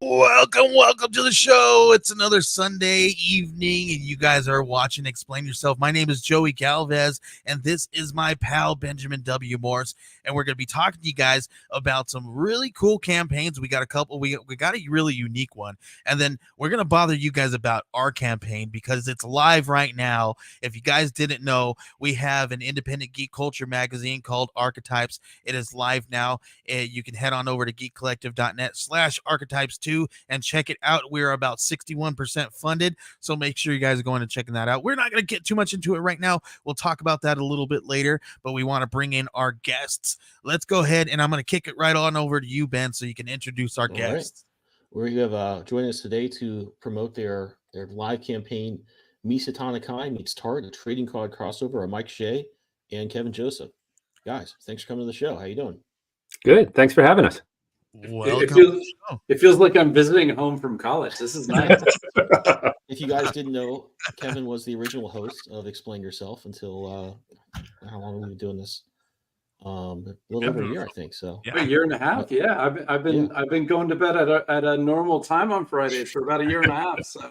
Welcome to the show. It's another Sunday evening, and you guys are watching Explain Yourself. My name is Joey Galvez, and this is my pal Benjamin W. Morse, and we're going to be talking to you guys about some really cool campaigns. We got a couple. We got a really unique one, and then we're going to bother you guys about our campaign because it's live right now. If you guys didn't know, we have an independent geek culture magazine called Archetypes. It is live now. You can head on over to geekcollective.net/archetypes2 and check it out. We're about 61% funded, so make sure you guys are going and checking that out. We're not going to get too much into it right now. We'll talk about that a little bit later, but we want to bring in our guests. Let's go ahead, and I'm going to kick it right on over to you, Ben, so you can introduce our guests. Right. We have joining us today to promote their live campaign, Misatana Kai Meets Tart, a trading card crossover, are Mike Shea and Kevin Joseph. Guys, thanks for coming to the show. How you doing? Good. Thanks for having us. Welcome. It feels like I'm visiting home from college. This is nice. If you guys didn't know, Kevin was the original host of Explain Yourself until how long have we been doing this? A little over a year, I think. So a year and a half. Yeah, I've been going to bed at a normal time on Fridays for about a year and a half. So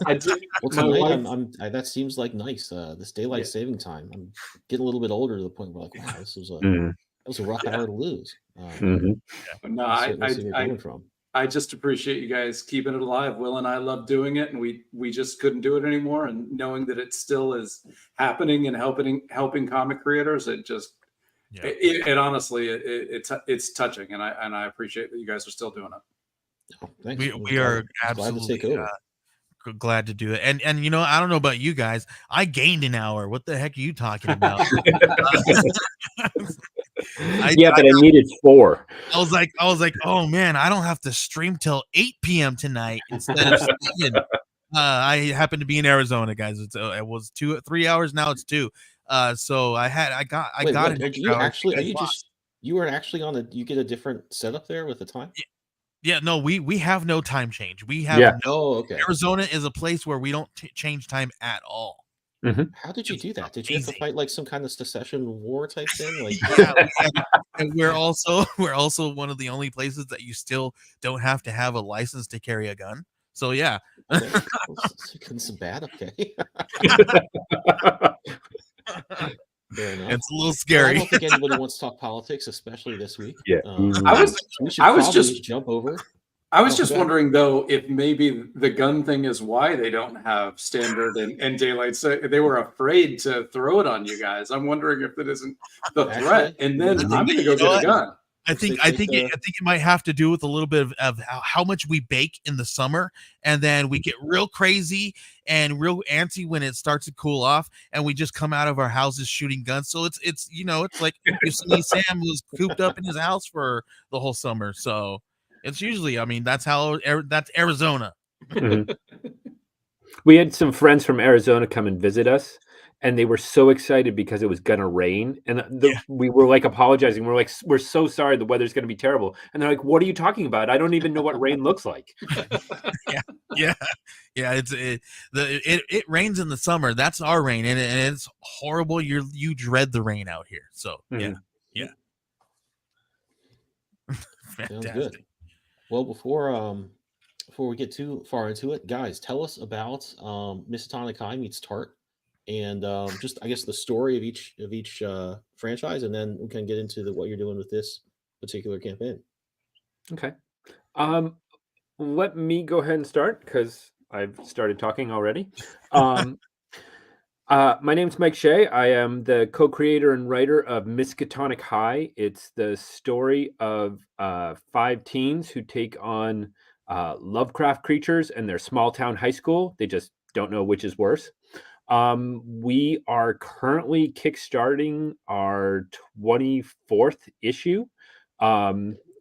I did. Well, tonight that seems like nice. This daylight saving time. I'm getting a little bit older to the point where like, wow, this was that was a rough hour to lose. No, I just appreciate you guys keeping it alive. Will and I love doing it, and we just couldn't do it anymore. And knowing that it still is happening and helping comic creators, it just it honestly it's touching, and I appreciate that you guys are still doing it. Oh, thanks. We are absolutely glad to do it. And you know, I don't know about you guys, I gained an hour. What the heck are you talking about? I needed 4. I was like, oh man, I don't have to stream till 8 p.m. tonight instead of 7. I happen to be in Arizona, guys. It was 3 hours. Now it's 2. So I got it. You were actually on you get a different setup there with the time? Yeah, no, we have no time change. We have okay. Arizona is a place where we don't change time at all. Mm-hmm. How did you do that? Did you have to fight like some kind of secession war type thing? Like, and we're also one of the only places that you still don't have to have a license to carry a gun. So yeah, it's bad. Okay. It's a little scary. I don't think anybody wants to talk politics, especially this week. Yeah, I was just jump over. I was just wondering though if maybe the gun thing is why they don't have standard and daylight. So they were afraid to throw it on you guys. I'm wondering if it isn't the threat. And then I'm going to go get a gun. I think it might have to do with a little bit of how much we bake in the summer, and then we get real crazy and real antsy when it starts to cool off, and we just come out of our houses shooting guns. So it's you know, it's like you see Sam was cooped up in his house for the whole summer. So it's usually, I mean, that's Arizona. Mm-hmm. We had some friends from Arizona come and visit us, and they were so excited because it was gonna rain, and we were like apologizing. We're like, we're so sorry, the weather's gonna be terrible. And they're like, what are you talking about? I don't even know what rain looks like. Yeah. It rains in the summer. That's our rain, and it's horrible. You dread the rain out here. So yeah. Sounds good. Well, before we get too far into it, guys, tell us about Misatana Kai Meets Tart. And just, I guess, the story of each franchise, and then we can get into what you're doing with this particular campaign. Okay. Let me go ahead and start because I've started talking already. My name's Mike Shea. I am the co-creator and writer of Miskatonic High. It's the story of 5 teens who take on Lovecraft creatures in their small town high school. They just don't know which is worse. We are currently kickstarting our 24th issue,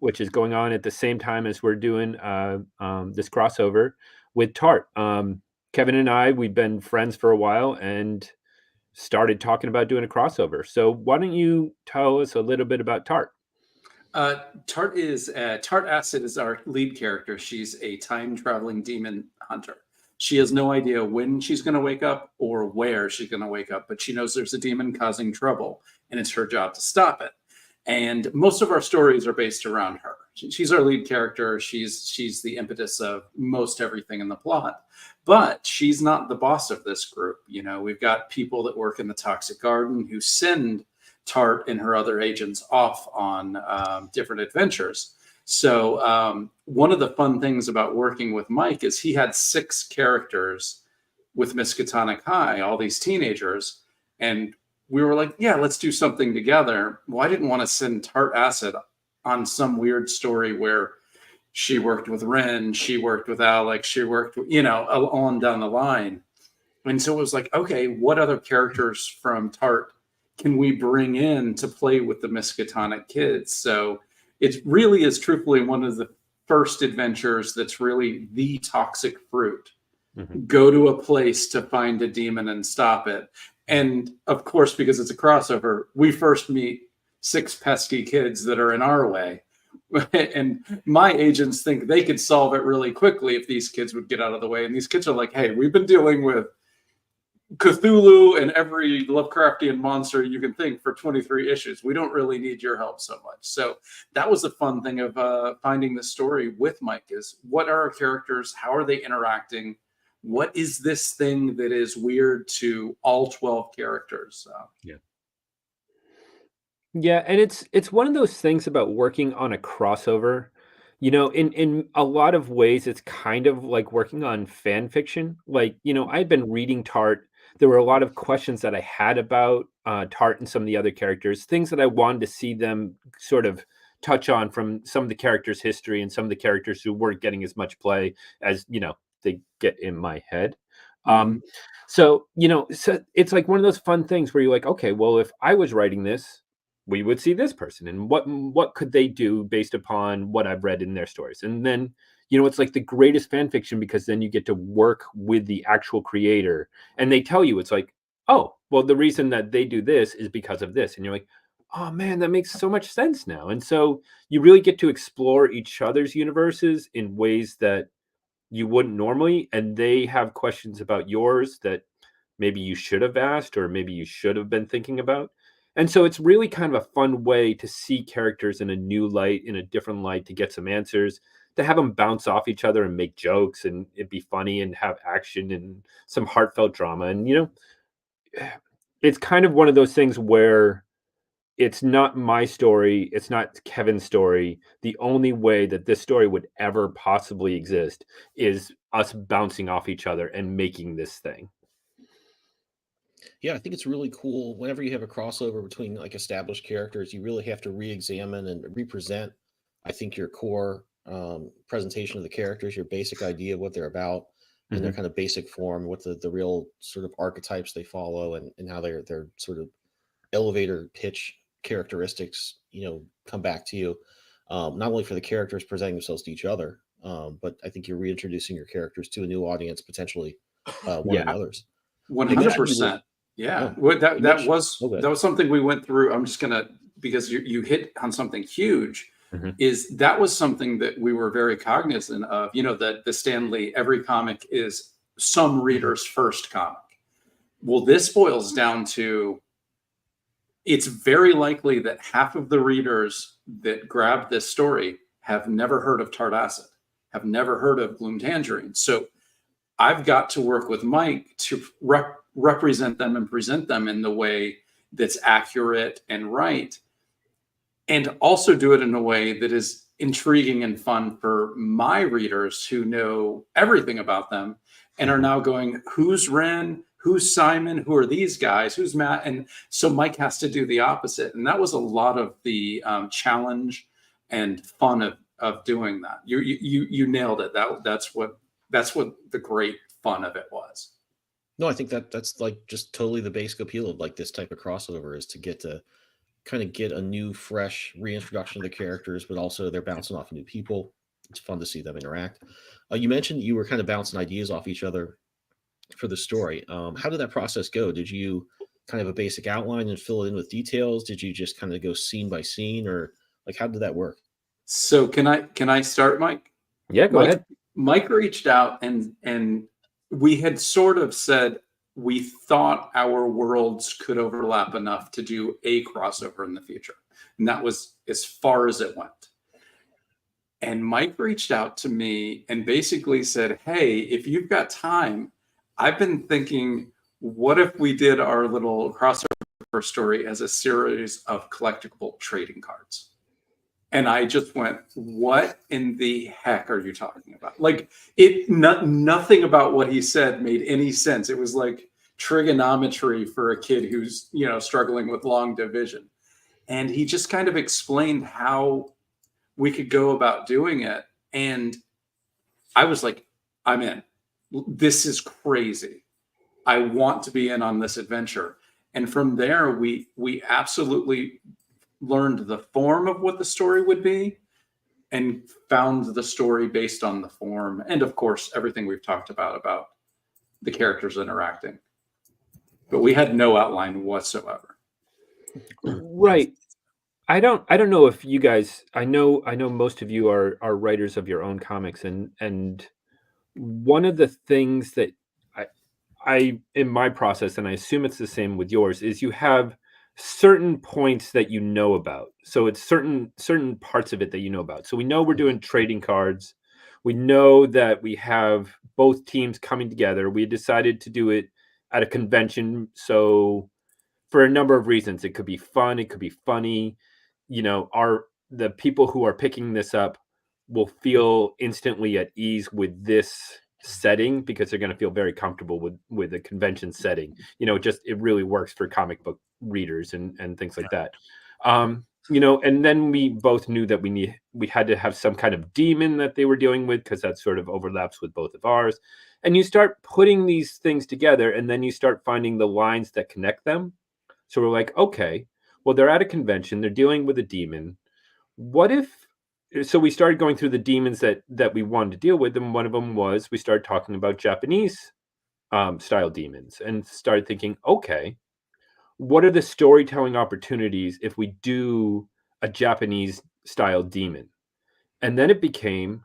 which is going on at the same time as we're doing this crossover with Tart. Kevin and I, we've been friends for a while and started talking about doing a crossover. So why don't you tell us a little bit about Tart? Tart Acid is our lead character. She's a time-traveling demon hunter. She has no idea when she's going to wake up or where she's going to wake up, but she knows there's a demon causing trouble, and it's her job to stop it. And most of our stories are based around her. she's our lead character. She's the impetus of most everything in the plot, but she's not the boss of this group. You know, we've got people that work in the Toxic Garden who send Tart and her other agents off on different adventures. So one of the fun things about working with Mike is he had 6 characters with Miskatonic High, all these teenagers, and we were like, yeah, let's do something together. Well, I didn't want to send Tart Acid on some weird story where she worked with Ren, she worked with Alex, she worked with, you know, on down the line. And so it was like, okay, what other characters from Tart can we bring in to play with the Miskatonic kids? So it really is truthfully one of the first adventures that's really the toxic fruit. Go to a place to find a demon and stop it. And of course, because it's a crossover, we first meet 6 pesky kids that are in our way. And my agents think they could solve it really quickly if these kids would get out of the way. And these kids are like, hey, we've been dealing with Cthulhu and every Lovecraftian monster you can think for 23 issues. We don't really need your help so much. So that was the fun thing of finding the story with Mike is what are our characters? How are they interacting? What is this thing that is weird to all 12 characters? Yeah, and it's one of those things about working on a crossover. You know, in a lot of ways, it's kind of like working on fan fiction. Like, you know, I'd been reading Tart. There were a lot of questions that I had about Tart and some of the other characters, things that I wanted to see them sort of touch on from some of the characters' history and some of the characters who weren't getting as much play as, you know, they get in my head. So, you know, so it's like one of those fun things where you're like, okay, well, if I was writing this, we would see this person and what could they do based upon what I've read in their stories. And then, you know, it's like the greatest fan fiction because then you get to work with the actual creator and they tell you, it's like, oh, well, the reason that they do this is because of this. And you're like, oh man, that makes so much sense now. And so you really get to explore each other's universes in ways that you wouldn't normally. And they have questions about yours that maybe you should have asked or maybe you should have been thinking about. And so it's really kind of a fun way to see characters in a new light, in a different light, to get some answers, to have them bounce off each other and make jokes and it'd be funny and have action and some heartfelt drama. And, you know, it's kind of one of those things where it's not my story. It's not Kevin's story. The only way that this story would ever possibly exist is us bouncing off each other and making this thing. Yeah, I think it's really cool. Whenever you have a crossover between like established characters, you really have to re-examine and represent, I think, your core presentation of the characters, your basic idea of what they're about, in their kind of basic form, what the real sort of archetypes they follow, and how their sort of elevator pitch characteristics, you know, come back to you. Not only for the characters presenting themselves to each other, but I think you're reintroducing your characters to a new audience, potentially one another's. 100%. Yeah, that was something we went through. I'm just gonna, because you hit on something huge. Is that was something that we were very cognizant of. You know, that the Stan Lee, every comic is some reader's first comic. Well, this boils down to, it's very likely that half of the readers that grab this story have never heard of Tart Acid, have never heard of Gloom Tangerine. So I've got to work with Mike to represent them and present them in the way that's accurate and right, and also do it in a way that is intriguing and fun for my readers who know everything about them and are now going, who's Ren? Who's Simon? Who are these guys? Who's Matt? And so Mike has to do the opposite. And that was a lot of the challenge and fun of doing that. You nailed it. That's what the great fun of it was. No, I think that's like just totally the basic appeal of like this type of crossover, is to kind of get a new, fresh reintroduction of the characters, but also they're bouncing off of new people. It's fun to see them interact. You mentioned you were kind of bouncing ideas off each other for the story. How did that process go? Did you kind of have a basic outline and fill it in with details? Did you just kind of go scene by scene, or like how did that work? So can I start, Mike? Yeah, go ahead. Mike reached out and we had sort of said we thought our worlds could overlap enough to do a crossover in the future. And that was as far as it went. And Mike reached out to me and basically said, hey, if you've got time, I've been thinking, what if we did our little crossover story as a series of collectible trading cards? And I just went, what in the heck are you talking about? Like, nothing about what he said made any sense. It was like trigonometry for a kid who's, struggling with long division. And he just kind of explained how we could go about doing it. And I was like, I'm in. This is crazy. I want to be in on this adventure. And from there, we absolutely learned the form of what the story would be and found the story based on the form. And of course, everything we've talked about the characters interacting. But we had no outline whatsoever. Right. I don't know if you guys, I know most of you are writers of your own comics, and one of the things that I in my process, and I assume it's the same with yours, is you have certain points that you know about. So it's certain parts of it that you know about. So we know we're doing trading cards. We know that we have both teams coming together. We decided to do it at a convention. So for a number of reasons, it could be fun, it could be funny. The people who are picking this up will feel instantly at ease with this setting because they're going to feel very comfortable with a convention setting. It really works for comic book readers and things like that. And then we both knew that we had to have some kind of demon that they were dealing with, because that sort of overlaps with both of ours. And you start putting these things together, and then you start finding the lines that connect them. So we're like, okay, well, they're at a convention, they're dealing with a demon. So we started going through the demons that we wanted to deal with, and one of them was, we started talking about Japanese style demons, and started thinking, okay, what are the storytelling opportunities if we do a Japanese style demon? And then it became,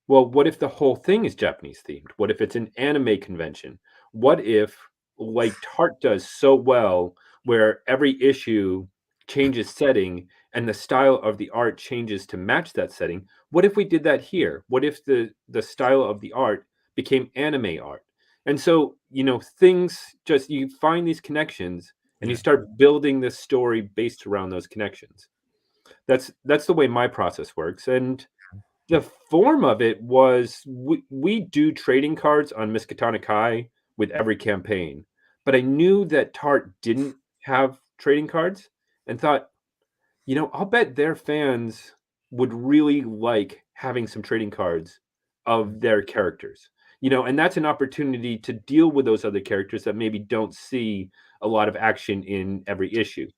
well, what if the whole thing is Japanese themed? What if it's an anime convention? What if, like Tart does so well, where every issue changes setting and the style of the art changes to match that setting? What if we did that here? What if the style of the art became anime art? And so, things just, you find these connections and you start building this story based around those connections. That's the way my process works. And the form of it was, we do trading cards on Miskatonic High with every campaign, but I knew that Tart didn't have trading cards, and thought, I'll bet their fans would really like having some trading cards of their characters, and that's an opportunity to deal with those other characters that maybe don't see a lot of action in every issue.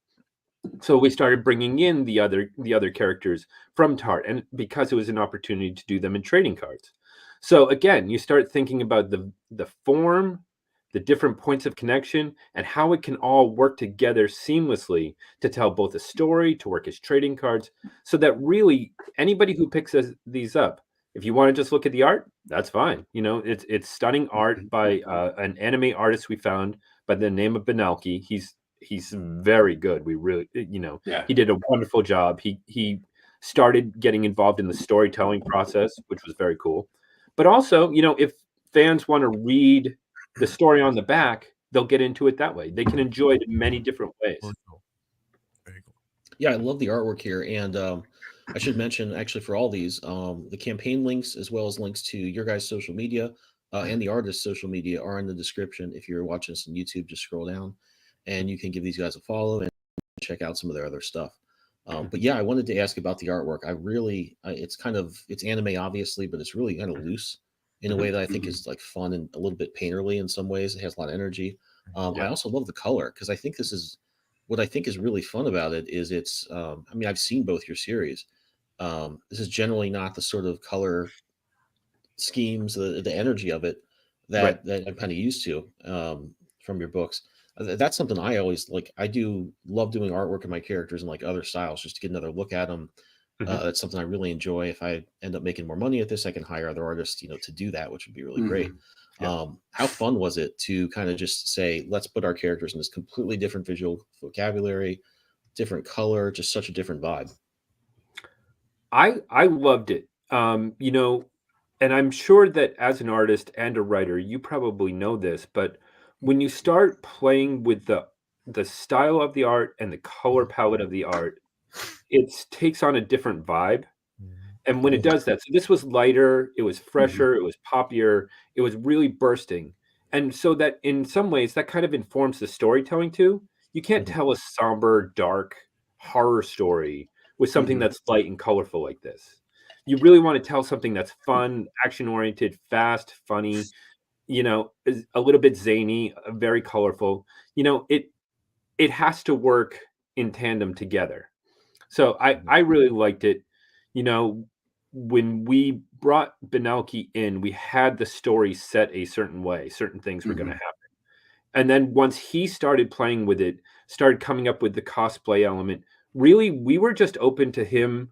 So we started bringing in the other characters from Tart, and because it was an opportunity to do them in trading cards. So again, you start thinking about the form, the different points of connection, and how it can all work together seamlessly to tell both a story, to work as trading cards, so that really anybody who picks these up, if you want to just look at the art, that's fine. It's stunning art by an anime artist we found by the name of Benalki. He's very good. We really, he did a wonderful job. He started getting involved in the storytelling process, which was very cool. But also, if fans want to read the story on the back, they'll get into it that way. They can enjoy it in many different ways. Very cool. Yeah, I love the artwork here. And I should mention, actually, for all these, the campaign links, as well as links to your guys' social media and the artist's social media, are in the description. If you're watching this on YouTube, just scroll down and you can give these guys a follow and check out some of their other stuff. But yeah, I wanted to ask about the artwork. I really, it's anime, obviously, but it's really kind of loose in a way that I think is like fun and a little bit painterly in some ways. It has a lot of energy. I also love the color, because I think this is what I think is really fun about it. Is it's, I've seen both your series. This is generally not the sort of color schemes, the energy of it that I'm kind of used to from your books. That's something I always like. I do love doing artwork of my characters and like other styles, just to get another look at them. That's something I really enjoy. If I end up making more money at this, I can hire other artists, to do that, which would be really great. How fun was it to kind of just say, let's put our characters in this completely different visual vocabulary, different color, just such a different vibe? I loved it. you know, and I'm sure that as an artist and a writer, you probably know this, but when you start playing with the style of the art and the color palette of the art, it takes on a different vibe. And when it does that, so this was lighter, it was fresher, it was poppier, it was really bursting. And so that in some ways that kind of informs the storytelling too. You can't tell a somber, dark horror story with something that's light and colorful like this. You really want to tell something that's fun, action oriented, fast, funny, is a little bit zany, very colorful. It has to work in tandem together. So I really liked it. You know, when we brought Benalki in, we had the story set a certain way, certain things were going to happen. And then once he started playing with it, started coming up with the cosplay element, really, we were just open to him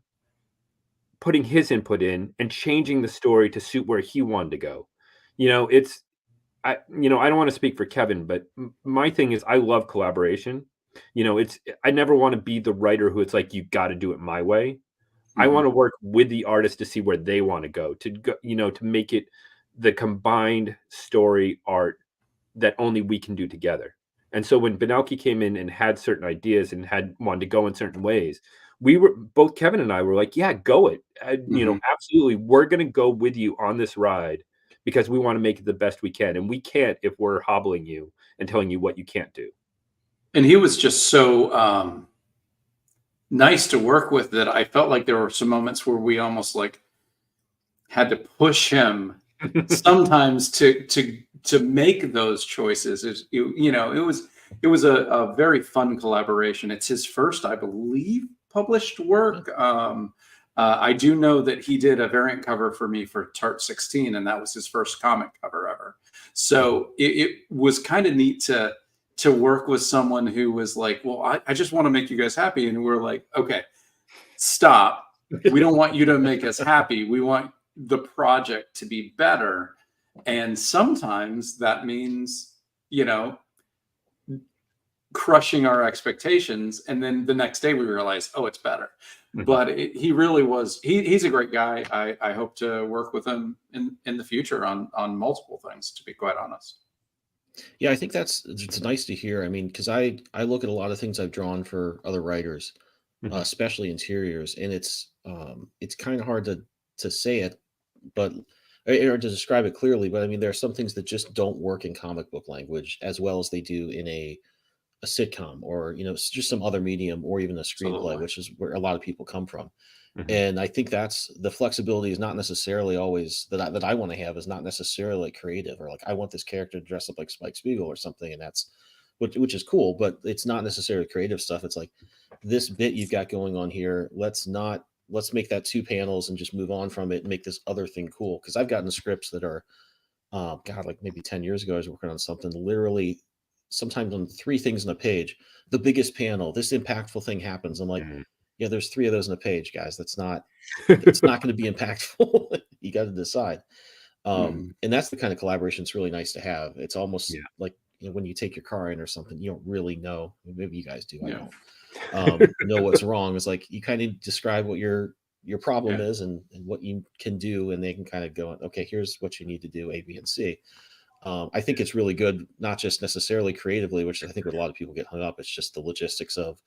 putting his input in and changing the story to suit where he wanted to go. I don't want to speak for Kevin, but my thing is I love collaboration. I never want to be the writer who it's like, you got to do it my way. I want to work with the artist to see where they want to go, to make it the combined story art that only we can do together. And so when Benalki came in and had certain ideas and wanted to go in certain ways, both Kevin and I were like, yeah, go it. Absolutely. We're going to go with you on this ride because we want to make it the best we can. And we can't if we're hobbling you and telling you what you can't do. And he was just so nice to work with that I felt like there were some moments where we almost like had to push him sometimes to make those choices. It was a very fun collaboration. It's his first, I believe, published work. I do know that he did a variant cover for me for Tart 16, and that was his first comic cover ever. So it was kind of neat to work with someone who was like, well, I just want to make you guys happy. And we're like, okay, stop. We don't want you to make us happy. We want the project to be better. And sometimes that means, crushing our expectations. And then the next day we realize, oh, it's better. But he really was, he's a great guy. I hope to work with him in the future on multiple things, to be quite honest. Yeah, I think it's nice to hear. I mean, because I look at a lot of things I've drawn for other writers, especially interiors, and it's kind of hard to say it, but or to describe it clearly. But I mean, there are some things that just don't work in comic book language as well as they do in a sitcom or just some other medium or even a screenplay, which is where a lot of people come from. And I think that's the flexibility is not necessarily always that I want to have is not necessarily creative or like I want this character to dress up like Spike Spiegel or something, and that's which is cool, but it's not necessarily creative stuff. It's like this bit you've got going on here. Let's make that 2 panels and just move on from it and make this other thing cool. Because I've gotten scripts that are, like maybe 10 years ago, I was working on something literally sometimes on 3 things on a page. The biggest panel, this impactful thing happens. I'm like, yeah, there's 3 of those on a page, guys. It's not going to be impactful. You got to decide. And that's the kind of collaboration it's really nice to have. It's almost like when you take your car in or something, you don't really know. Maybe you guys do. I don't know what's wrong. It's like you kind of describe what your problem is and what you can do, and they can kind of go, okay, here's what you need to do, A, B, and C. I think it's really good, not just necessarily creatively, which I think what a lot of people get hung up. It's just the logistics of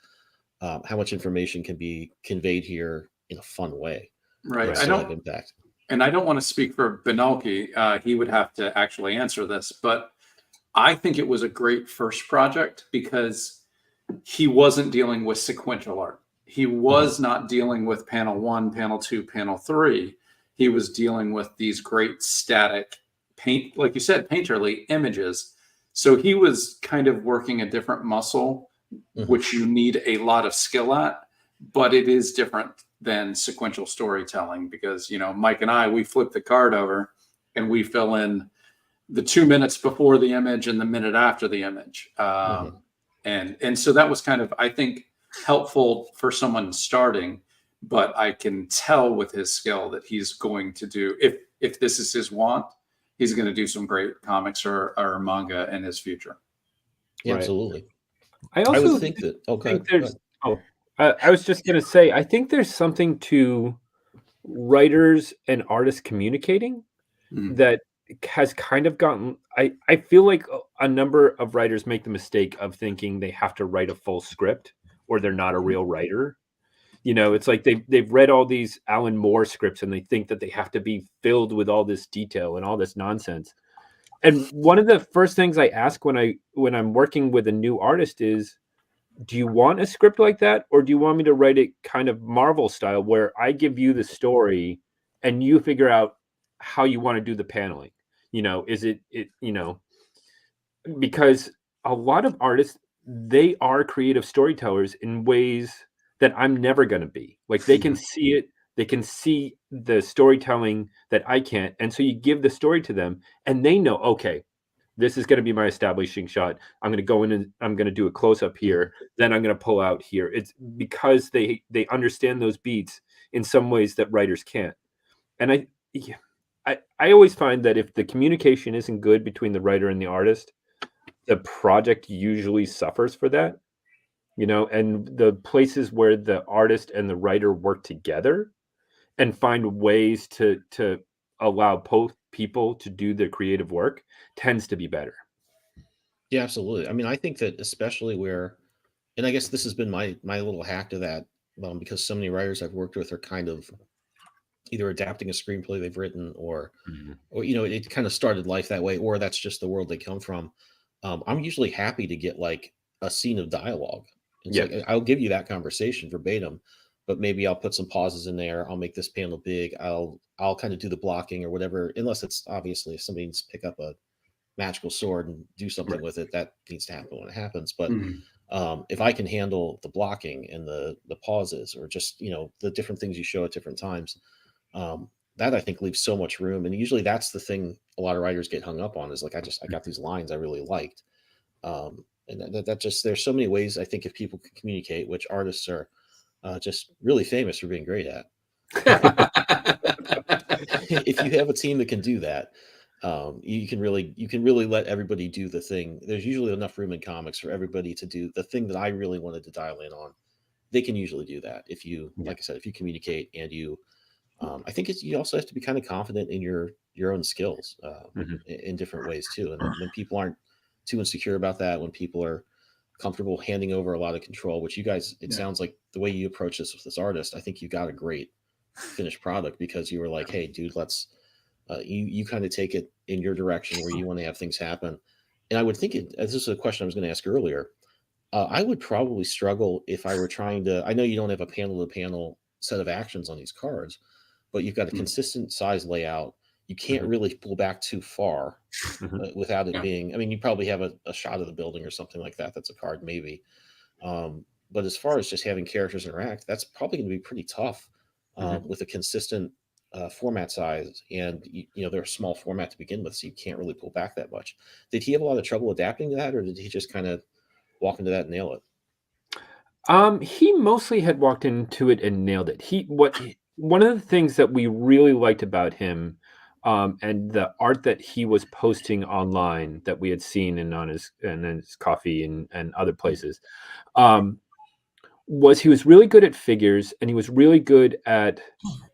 how much information can be conveyed here in a fun way. Right. I don't have impact. And I don't want to speak for Benalki. He would have to actually answer this, but I think it was a great first project because he wasn't dealing with sequential art. He was not dealing with panel 1, panel 2, panel 3. He was dealing with these great static paint, like you said, painterly images. So he was kind of working a different muscle, which you need a lot of skill at, but it is different than sequential storytelling because, Mike and I, we flip the card over and we fill in the 2 minutes before the image and the minute after the image. And so that was kind of, I think, helpful for someone starting, but I can tell with his skill that he's going to do, if this is his want, he's going to do some great comics or manga in his future. Yeah, absolutely. I would think that. I was just going to say, I think there's something to writers and artists communicating that has kind of gotten, I feel like a number of writers make the mistake of thinking they have to write a full script or they're not a real writer. You know, it's like they've read all these Alan Moore scripts and they think that they have to be filled with all this detail and all this nonsense. And one of the first things I ask when I'm working with a new artist is, do you want a script like that, or do you want me to write it kind of Marvel style, where I give you the story and you figure out how you want to do the paneling? You know, is it you know, because a lot of artists, they are creative storytellers in ways that I'm never going to be. Like, they can see it, they can see the storytelling that I can't. And so you give the story to them and they know, okay, this is going to be my establishing shot. I'm going to go in and I'm going to do a close up here. Then I'm going to pull out here. It's because they understand those beats in some ways that writers can't. And I always find that if the communication isn't good between the writer and the artist, the project usually suffers for that, you know. And the places where the artist and the writer work together and find ways to allow both people to do the creative work tends to be better. Yeah, absolutely. I mean, I think that especially where, and I guess this has been my little hack to that, because so many writers I've worked with are kind of either adapting a screenplay they've written, or you know, it kind of started life that way, or that's just the world they come from. I'm usually happy to get like a scene of dialogue. It's like, I'll give you that conversation verbatim, but maybe I'll put some pauses in there. I'll make this panel big. I'll kind of do the blocking or whatever, unless it's obviously if somebody needs to pick up a magical sword and do something with it, that needs to happen when it happens. But if I can handle the blocking and the pauses, or just, you know, the different things you show at different times, that I think leaves so much room. And usually that's the thing a lot of writers get hung up on, is like, I got these lines I really liked. And that just, there's so many ways I think if people can communicate, which artists are just really famous for being great at. If you have a team that can do that, you can really let everybody do the thing. There's usually enough room in comics for everybody to do the thing that I really wanted to dial in on. They can usually do that if you, like I said, if you communicate and you, I think you also have to be kind of confident in your own skills in different ways too. And when people aren't too insecure about that, when people are comfortable handing over a lot of control, which you guys, it sounds like the way you approach this with this artist, I think you got a great finished product, because you were like, hey dude, let's you kind of take it in your direction where you want to have things happen. And I would think this is a question I was going to ask earlier. I would probably struggle if I were trying to, I know you don't have a panel to panel set of actions on these cards, but you've got a consistent size layout. You can't really pull back too far without it being, I mean, you probably have a shot of the building or something like that. That's a card maybe. But as far as just having characters interact, that's probably going to be pretty tough with a consistent format size. And, you know, they're a small format to begin with, so you can't really pull back that much. Did he have a lot of trouble adapting to that, or did he just kind of walk into that and nail it? He mostly had walked into it and nailed it. One of the things that we really liked about him, and the art that he was posting online that we had seen in his coffee and other places, was he was really good at figures, and he was really good at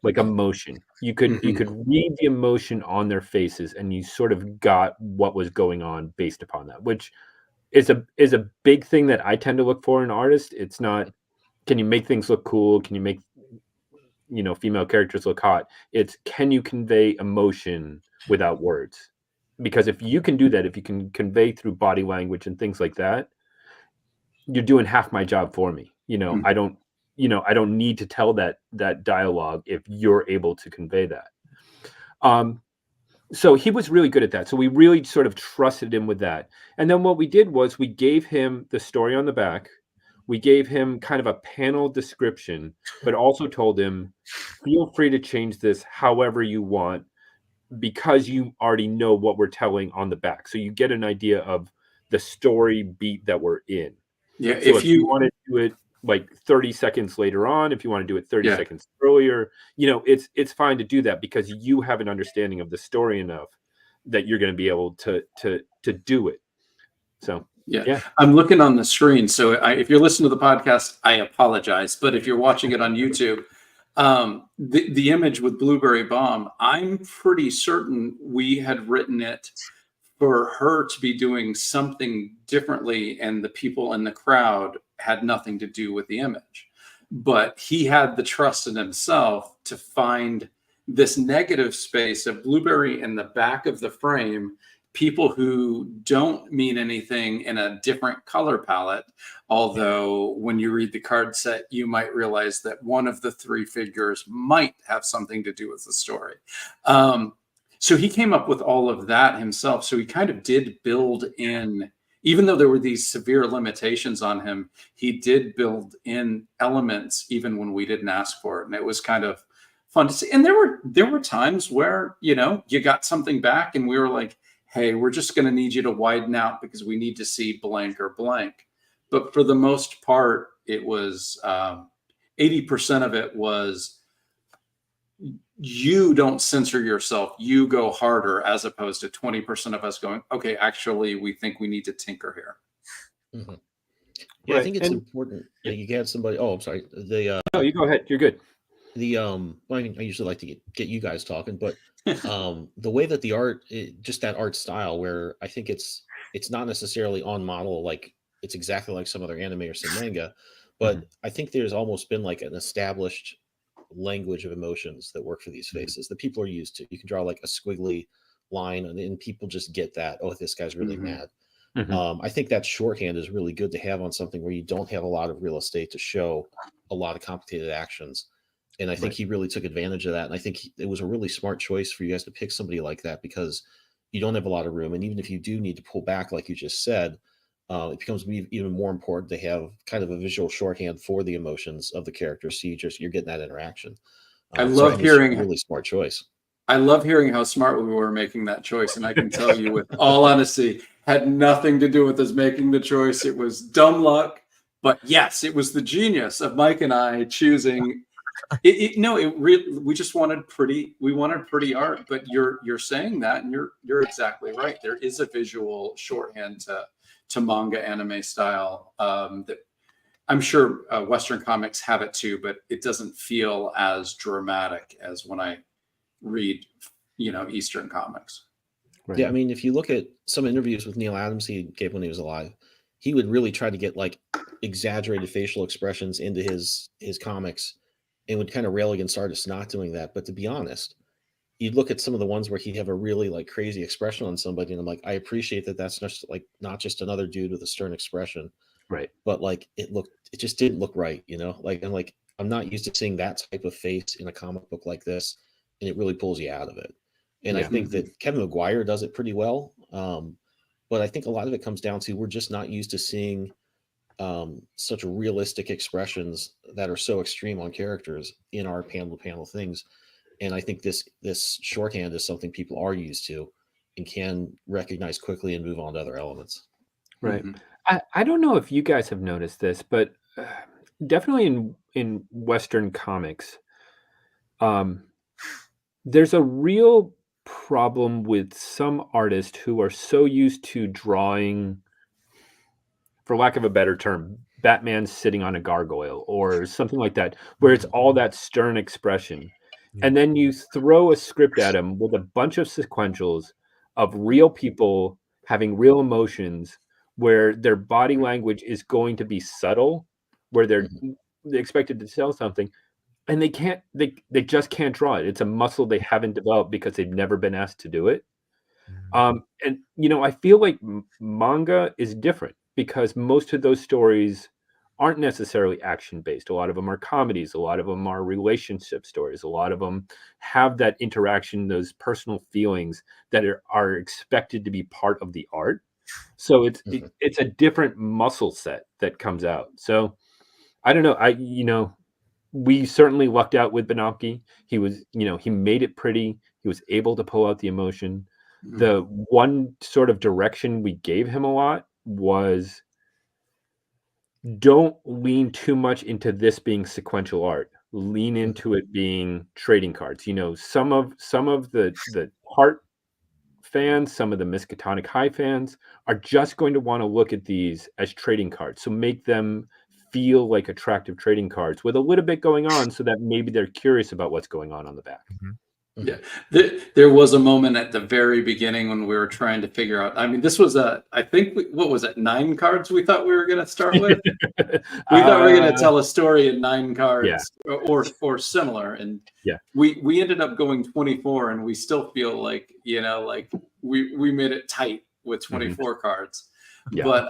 like emotion. You could read the emotion on their faces, and you sort of got what was going on based upon that, which is a big thing that I tend to look for in an artist. It's not, can you make things look cool? Can you make, you know, female characters look hot? It's, can you convey emotion without words? Because if you can do that, if you can convey through body language and things like that, you're doing half my job for me. You know, I don't need to tell that dialogue if you're able to convey that. So he was really good at that. So we really sort of trusted him with that. And then what we did was we gave him the story on the back. We gave him kind of a panel description, but also told him, feel free to change this however you want, because you already know what we're telling on the back. So you get an idea of the story beat that we're in. Yeah. So if you want to do it like 30 seconds later on, if you want to do it 30 seconds earlier, you know, it's fine to do that, because you have an understanding of the story enough that you're going to be able to do it. So yeah. I'm looking on the screen. So if you're listening to the podcast, I apologize. But if you're watching it on YouTube, The image with Blueberry Bomb, I'm pretty certain we had written it for her to be doing something differently, and the people in the crowd had nothing to do with the image. But he had the trust in himself to find this negative space of Blueberry in the back of the frame, people who don't mean anything in a different color palette. Although when you read the card set, you might realize that one of the three figures might have something to do with the story. So he came up with all of that himself. So he kind of did build in, even though there were these severe limitations on him, he did build in elements even when we didn't ask for it. And it was kind of fun to see. And there were times where, you know, you got something back and we were like, hey, we're just going to need you to widen out because we need to see blank or blank. But for the most part, it was 80% of it was, you don't censor yourself, you go harder, as opposed to 20% of us going, okay, actually, we think we need to tinker here. Mm-hmm. Yeah, right. I think it's important that you get somebody. Oh, I'm sorry. No, you go ahead. You're good. Well, I mean, I usually like to get you guys talking, but the way that the art, just that art style, where I think it's not necessarily on model, like it's exactly like some other anime or some manga, but I think there's almost been like an established language of emotions that work for these faces that people are used to. You can draw like a squiggly line and people just get that, oh, this guy's really mad. I think that shorthand is really good to have on something where you don't have a lot of real estate to show a lot of complicated actions. And I think he really took advantage of that. And I think it was a really smart choice for you guys to pick somebody like that, because you don't have a lot of room. And even if you do need to pull back, like you just said, it becomes even more important to have kind of a visual shorthand for the emotions of the characters. So you're getting that interaction. I love hearing a really smart choice. I love hearing how smart we were making that choice. And I can tell you with all honesty, had nothing to do with us making the choice. It was dumb luck. But yes, it was the genius of Mike and I choosing. We just wanted pretty art. But you're saying that, and you're exactly right. There is a visual shorthand to manga anime style that I'm sure Western comics have it too, but it doesn't feel as dramatic as when I read, Eastern comics. Right. Yeah, I mean, if you look at some interviews with Neil Adams he gave when he was alive, he would really try to get like exaggerated facial expressions into his comics, and would kind of rail against artists not doing that. But to be honest, you'd look at some of the ones where he'd have a really like crazy expression on somebody, and I'm like, I appreciate that that's not just another dude with a stern expression, right? But like it just didn't look right, I'm not used to seeing that type of face in a comic book like this, and it really pulls you out of it. And I think that Kevin Maguire does it pretty well, but I think a lot of it comes down to we're just not used to seeing such realistic expressions that are so extreme on characters in our panel things. And I think this shorthand is something people are used to and can recognize quickly and move on to other elements. Right. I don't know if you guys have noticed this, but definitely in Western comics, there's a real problem with some artists who are so used to drawing, for lack of a better term, Batman sitting on a gargoyle or something like that, where it's all that stern expression. And then you throw a script at them with a bunch of sequentials of real people having real emotions, where their body language is going to be subtle, where they're expected to tell something, and they just can't draw it. It's a muscle they haven't developed because they've never been asked to do it. And I feel like manga is different, because most of those stories aren't necessarily action-based. A lot of them are comedies. A lot of them are relationship stories. A lot of them have that interaction, those personal feelings that are expected to be part of the art. So it's a different muscle set that comes out. So I don't know. We certainly lucked out with Benaki. He was, he made it pretty. He was able to pull out the emotion. The one sort of direction we gave him a lot was, don't lean too much into this being sequential art. Lean into it being trading cards. Some of the Heart fans, some of the Miskatonic High fans are just going to want to look at these as trading cards. So make them feel like attractive trading cards with a little bit going on, so that maybe they're curious about what's going on the back. Yeah, there was a moment at the very beginning when we were trying to figure out. I mean, this was I think, what was it, 9 cards we thought we were going to start with? We thought we were going to tell a story in 9 cards, or similar, and we ended up going 24, and we still feel like, like we made it tight with 24 cards. But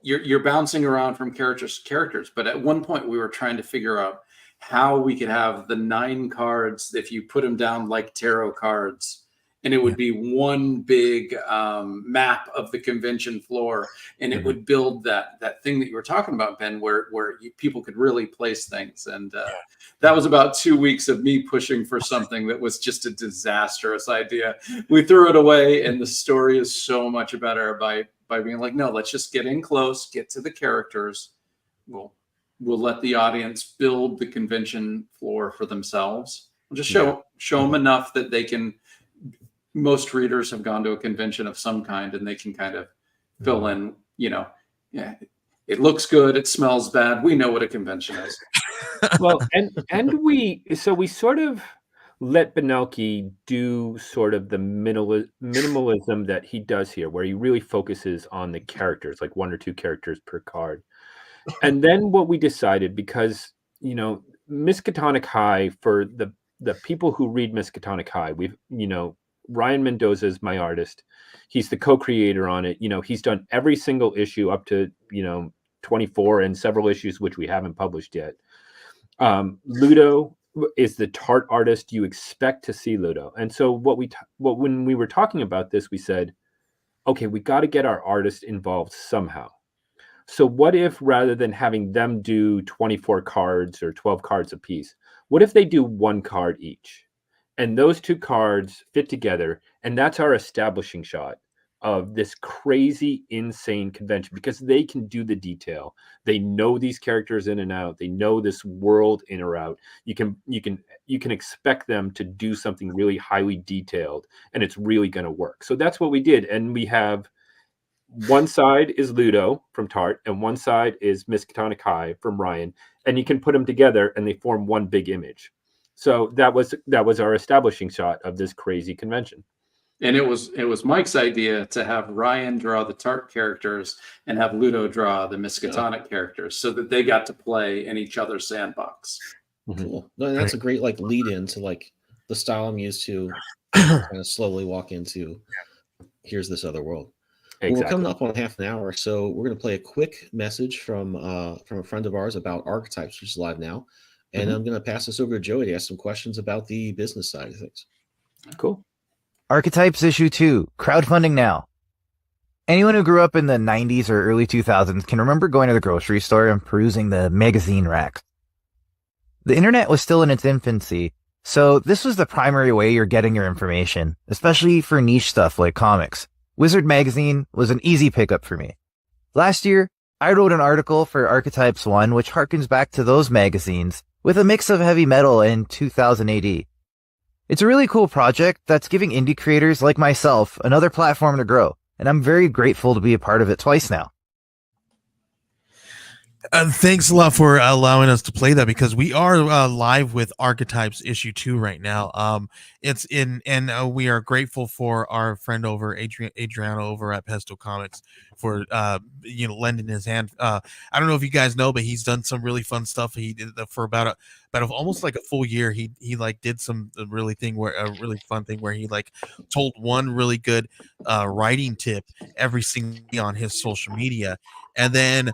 you're bouncing around from characters to characters. But at one point we were trying to figure out how we could have the 9 cards, if you put them down like tarot cards, and it would be one big map of the convention floor, and it would build that thing that you were talking about, Ben, where people could really place things. And that was about 2 weeks of me pushing for something that was just a disastrous idea. We threw it away, and the story is so much better by being like, no, let's just get in close, get to the characters. We'll let the audience build the convention floor for themselves. We'll just show them enough that they can. Most readers have gone to a convention of some kind, and they can kind of fill in. It looks good, it smells bad. We know what a convention is. Well, and we sort of let Benelki do sort of the minimalism that he does here, where he really focuses on the characters, like 1 or 2 characters per card. And then what we decided, because Miskatonic High, for the people who read Miskatonic High, Ryan Mendoza is my artist. He's the co-creator on it. He's done every single issue up to 24, and several issues which we haven't published yet. Ludo is the tart artist. You expect to see Ludo. And so when we were talking about this, we said, okay, we got to get our artist involved somehow. So what if, rather than having them do 24 cards or 12 cards a piece, what if they do 1 card each? And those 2 cards fit together, and that's our establishing shot of this crazy, insane convention, because they can do the detail. They know these characters in and out. They know this world in or out. You can expect them to do something really highly detailed, and it's really going to work. So that's what we did, and we have. One side is Ludo from Tart, and one side is Miskatonic High from Ryan, and you can put them together, and they form one big image. So that was our establishing shot of this crazy convention. And it was Mike's idea to have Ryan draw the Tart characters and have Ludo draw the Miskatonic characters, so that they got to play in each other's sandbox. Cool. No, that's a great lead in to the style I'm used to, kind of slowly walk into. Here's this other world. Exactly. Well, we're coming up on half an hour, so we're going to play a quick message from a friend of ours about Archetypes, which is live now, and I'm going to pass this over to Joey to ask some questions about the business side of things. Cool. Archetypes issue 2, crowdfunding now. Anyone who grew up in the 90s or early 2000s can remember going to the grocery store and perusing the magazine racks. The internet was still in its infancy, so this was the primary way you're getting your information, especially for niche stuff like comics. Wizard Magazine was an easy pickup for me. Last year, I wrote an article for Archetypes 1 which harkens back to those magazines with a mix of heavy metal and 2000 AD. It's a really cool project that's giving indie creators like myself another platform to grow, and I'm very grateful to be a part of it twice now. Thanks a lot for allowing us to play that, because we are live with Archetypes issue 2 right now. It's in, and we are grateful for our friend over Adriano over at Pesto Comics for lending his hand. I don't know if you guys know, but he's done some really fun stuff. He did for about almost like a full year. He did some really fun thing where he told one really good writing tip every single day on his social media. And then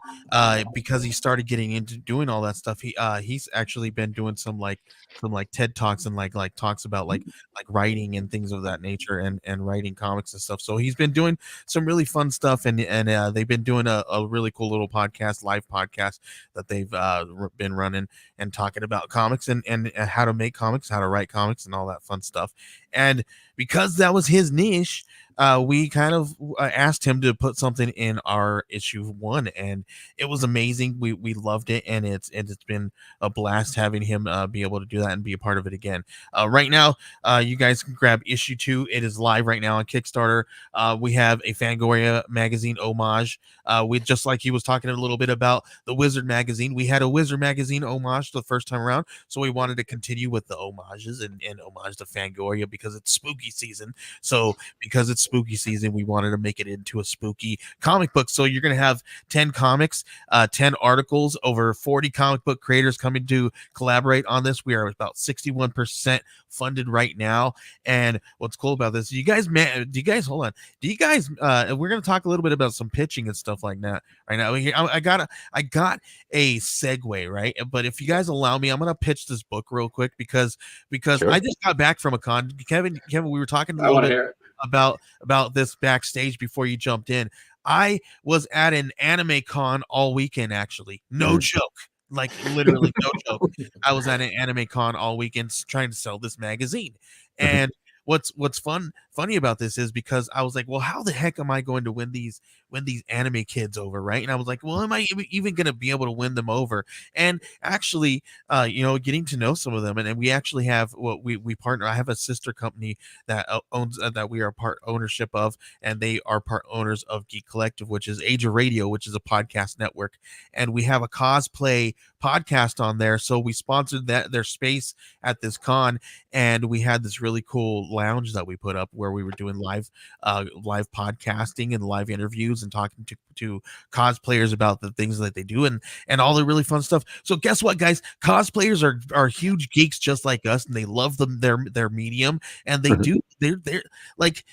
because he started getting into doing all that stuff, he's actually been doing some TED Talks and talks about writing and things of that nature, and writing comics and stuff. So he's been doing some really fun stuff, and they've been doing a really cool little live podcast that they've been running and talking about comics and how to make comics, how to write comics, and all that fun stuff. And because that was his niche, we kind of asked him to put something in our issue 1, and it was amazing. We loved it, and it's been a blast having him be able to do that and be a part of it again. Right now, you guys can grab issue 2. It is live right now on Kickstarter. We have a Fangoria magazine homage. We, just like he was talking a little bit about the Wizard magazine, we had a Wizard magazine homage the first time around, so we wanted to continue with the homages and homage to Fangoria because it's spooky season. So because it's spooky season, we wanted to make it into a spooky comic book. So you're going to have 10 comics, 10 articles, over 40 comic book creators coming to collaborate on this. We are about 61% funded right now. And what's cool about this, we're going to talk a little bit about some pitching and stuff like that right now. I got a segue, right? But if you guys allow me, I'm going to pitch this book real quick because sure. I just got back from a con. Kevin, we were talking a little bit about this backstage before you jumped in. I was at an anime con all weekend, actually. No joke. Like literally no joke. I was at an anime con all weekend trying to sell this magazine. And what's funny about this is because I was like, well, how the heck am I going to win these anime kids over, right? And I was like, well, am I even going to be able to win them over? And actually, getting to know some of them, and we actually have we partner. I have a sister company that owns that we are part ownership of, and they are part owners of Geek Collective, which is Age of Radio, which is a podcast network, and we have a cosplay podcast on there. So we sponsored their space at this con, and we had this really cool lounge that we put up where we were doing live podcasting and live interviews and talking to cosplayers about the things that they do and all the really fun stuff. So guess what, guys? Cosplayers are huge geeks just like us, and they love their medium, and they do they're like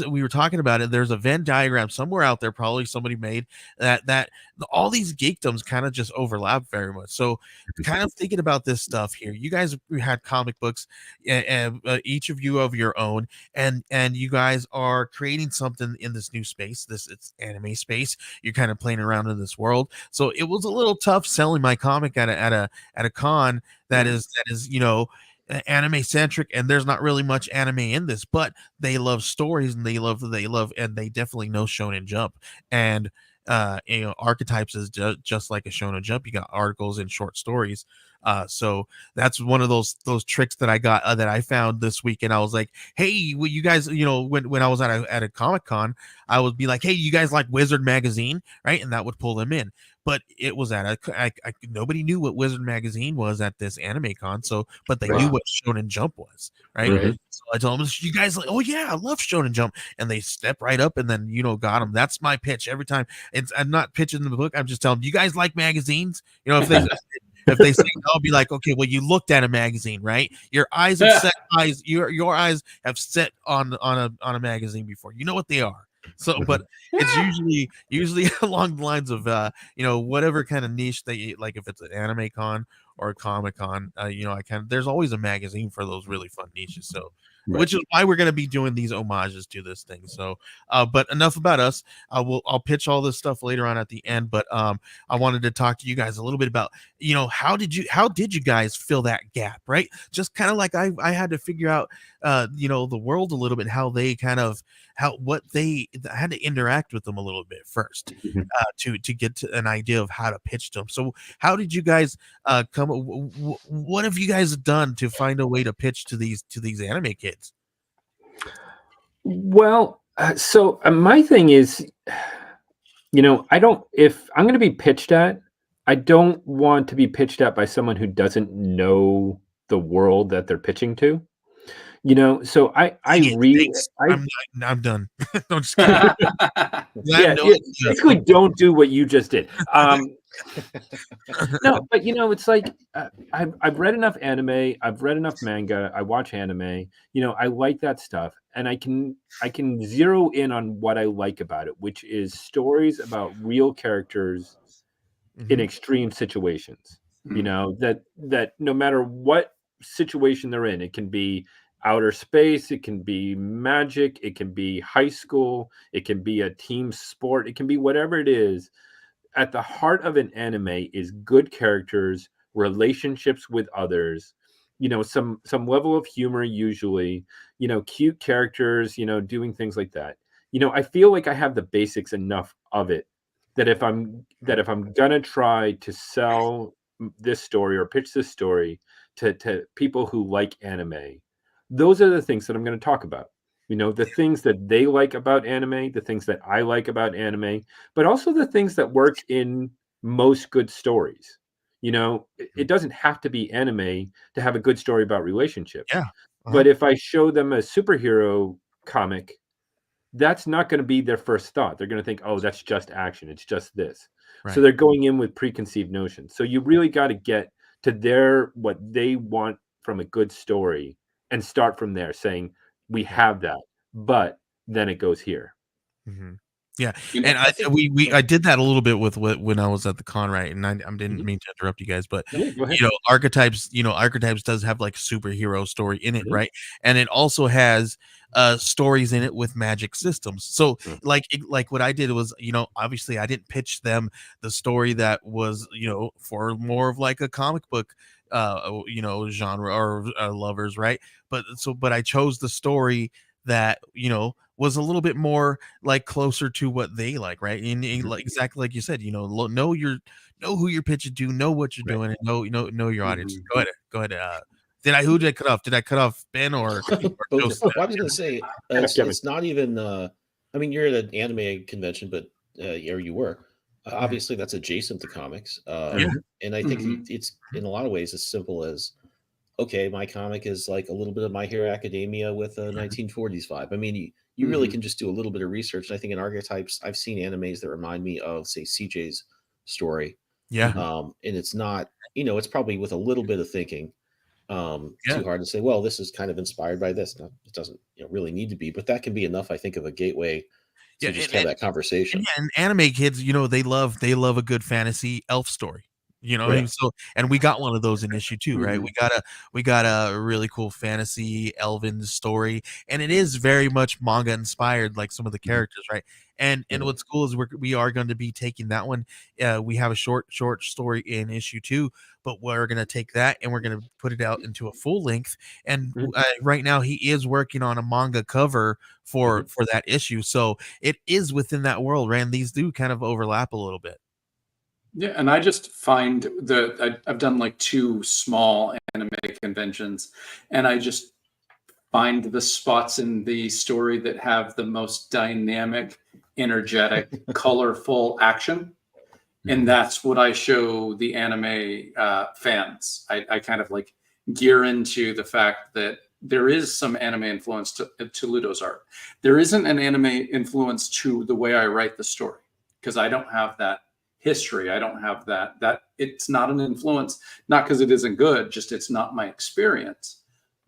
we were talking about it. There's a Venn diagram somewhere out there, probably somebody made that all these geekdoms kind of just overlap very much. So kind of thinking about this stuff here, you guys had comic books, and each of you of your own, and you guys are creating something in this new space. It's anime space. You're kind of playing around in this world. So it was a little tough selling my comic at a con that is anime centric, and there's not really much anime in this, but they love stories, and they love and they definitely know Shonen Jump. And archetypes is just like a Shonen Jump. You got articles and short stories. So that's one of those tricks that I got that I found this week, and I was like, hey, well, you guys, when I was at a Comic Con, I would be like, hey, you guys like Wizard magazine, right? And that would pull them in. But it was at nobody knew what Wizard magazine was at this anime con, but they knew what Shonen Jump was, right? So I told them, you guys like, oh yeah, I love Shonen Jump, and they step right up, and then got them. That's my pitch every time. I'm not pitching the book. I'm just telling them, you guys like magazines? If they if they say no, I'll be like, okay, well, you looked at a magazine, right? Your eyes have set eyes. Your eyes have set on a magazine before. You know what they are. So, but it's usually along the lines of whatever kind of niche that you like. If it's an anime con or a comic con, there's always a magazine for those really fun niches. So. Right. Which is why we're going to be doing these homages to this thing. So, but enough about us. I'll pitch all this stuff later on at the end. But I wanted to talk to you guys a little bit about, how did you guys fill that gap, right? Just kind of like I had to figure out, the world a little bit, how they had to interact with them a little bit first, to get to an idea of how to pitch them. So, how did you guys what have you guys done to find a way to pitch to these anime kids? Well, so my thing is, if I'm going to be pitched at, I don't want to be pitched at by someone who doesn't know the world that they're pitching to. So I read. I'm done. I'm just kidding. Basically, don't do what you just did. No, but it's like I've read enough anime, I've read enough manga, I watch anime. I like that stuff, and I can zero in on what I like about it, which is stories about real characters in extreme situations. That no matter what situation they're in, it can be outer space, it can be magic, it can be high school, it can be a team sport, it can be whatever it is. At the heart of an anime is good characters, relationships with others, some level of humor, usually, cute characters, doing things like that. I feel like I have the basics enough of it that if I'm gonna try to sell this story or pitch this story to people who like anime, those are the things that I'm going to talk about. The things that they like about anime, the things that I like about anime, but also the things that work in most good stories. It doesn't have to be anime to have a good story about relationships. Yeah. But if I show them a superhero comic, that's not going to be their first thought. They're going to think, oh, that's just action. It's just this. Right. So they're going in with preconceived notions. So you really got to get to what they want from a good story and start from there saying, we have that, but then it goes here. Mm-hmm. Yeah, and I did that a little bit with when I was at the con, right? And I didn't mean to interrupt you guys, but archetypes does have like superhero story in it, right? And it also has stories in it with magic systems. So like what I did was, obviously I didn't pitch them the story that was, for more of like a comic book genre or lovers, right? But I chose the story that was a little bit more like closer to what they like, right? And like exactly like you said, know who you're pitching to, know what you're doing, and know your audience. Go ahead. Who did I cut off? Did I cut off Ben or both? Well, I was going to say it's not even. I mean, you're at an anime convention, but or you were. Obviously, that's adjacent to comics, and I think it's in a lot of ways as simple as, okay, my comic is like a little bit of My Hero Academia with a 1940s vibe. I mean, you really can just do a little bit of research. And I think in archetypes, I've seen animes that remind me of, say, CJ's story. Yeah. And it's not, it's probably with a little bit of thinking. Too hard to say, well, this is kind of inspired by this. No, it doesn't really need to be, but that can be enough, I think, of a gateway to just have that conversation. And anime kids, they love a good fantasy elf story. So, and we got one of those in issue 2, right? We got a really cool fantasy elven story, and it is very much manga inspired, like some of the characters, right? And what's cool is we are going to be taking that one. We have a short story in issue 2, but we're going to take that and we're going to put it out into a full length. And right now he is working on a manga cover for that issue, so it is within that world, right? And these do kind of overlap a little bit. Yeah, and I just find I've done like 2 small anime conventions, and I just find the spots in the story that have the most dynamic, energetic, colorful action. And that's what I show the anime fans. I kind of like gear into the fact that there is some anime influence to Ludo's art. There isn't an anime influence to the way I write the story, because I don't have that history. I don't have that it's not an influence, not because it isn't good, just it's not my experience.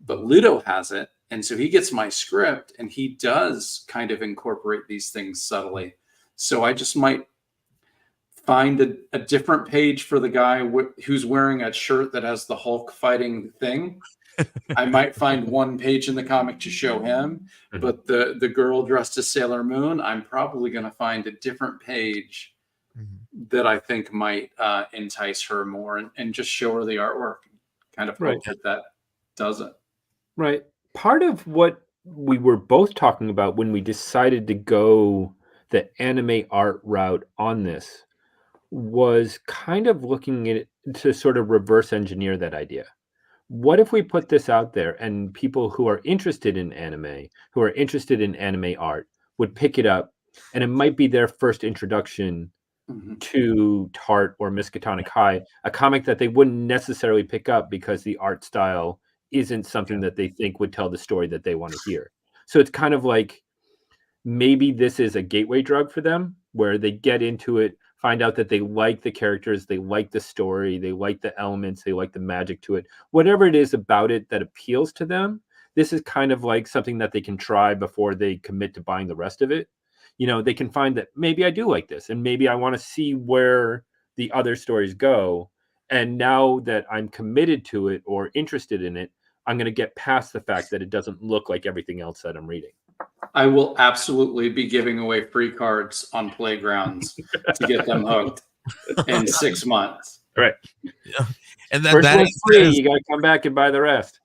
But Ludo has it, and so he gets my script and he does kind of incorporate these things subtly. So I just might find a different page for the guy who's wearing a shirt that has the Hulk fighting thing. I might find one page in the comic to show him, but the girl dressed as Sailor Moon, I'm probably going to find a different page that I think might entice her more, and just show her the artwork. Kind of hope that does it. Right. Part of what we were both talking about when we decided to go the anime art route on this was kind of looking at it to sort of reverse engineer that idea. What if we put this out there and people who are interested in anime, who are interested in anime art, would pick it up, and it might be their first introduction to Tart or Miskatonic High, a comic that they wouldn't necessarily pick up because the art style isn't something that they think would tell the story that they want to hear. So it's kind of like maybe this is a gateway drug for them, where they get into it, find out that they like the characters, they like the story, they like the elements, they like the magic to it. Whatever it is about it that appeals to them, this is kind of like something that they can try before they commit to buying the rest of it. They can find that maybe I do like this, and maybe I want to see where the other stories go. And now that I'm committed to it or interested in it, I'm going to get past the fact that it doesn't look like everything else that I'm reading. I will absolutely be giving away free cards on playgrounds to get them hooked in 6 months. Right. Yeah. And first one's free. You got to come back and buy the rest.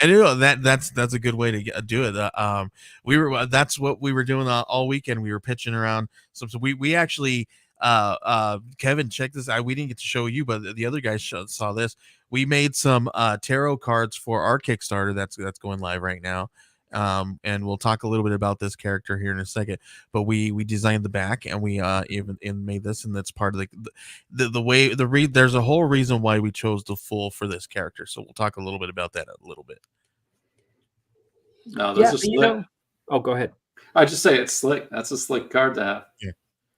And you know that's a good way to do it. That's what we were doing all weekend. We were pitching around some. So we actually Kevin, check this out. We didn't get to show you, but the other guys saw this. We made some tarot cards for our Kickstarter. That's going live right now. And we'll talk a little bit about this character here in a second. But we designed the back, and we even made this, and that's part of the way there's a whole reason why we chose the full for this character. So we'll talk a little bit about that a little bit. No, those are slick. Oh, go ahead. I just say it's slick. That's a slick card to have.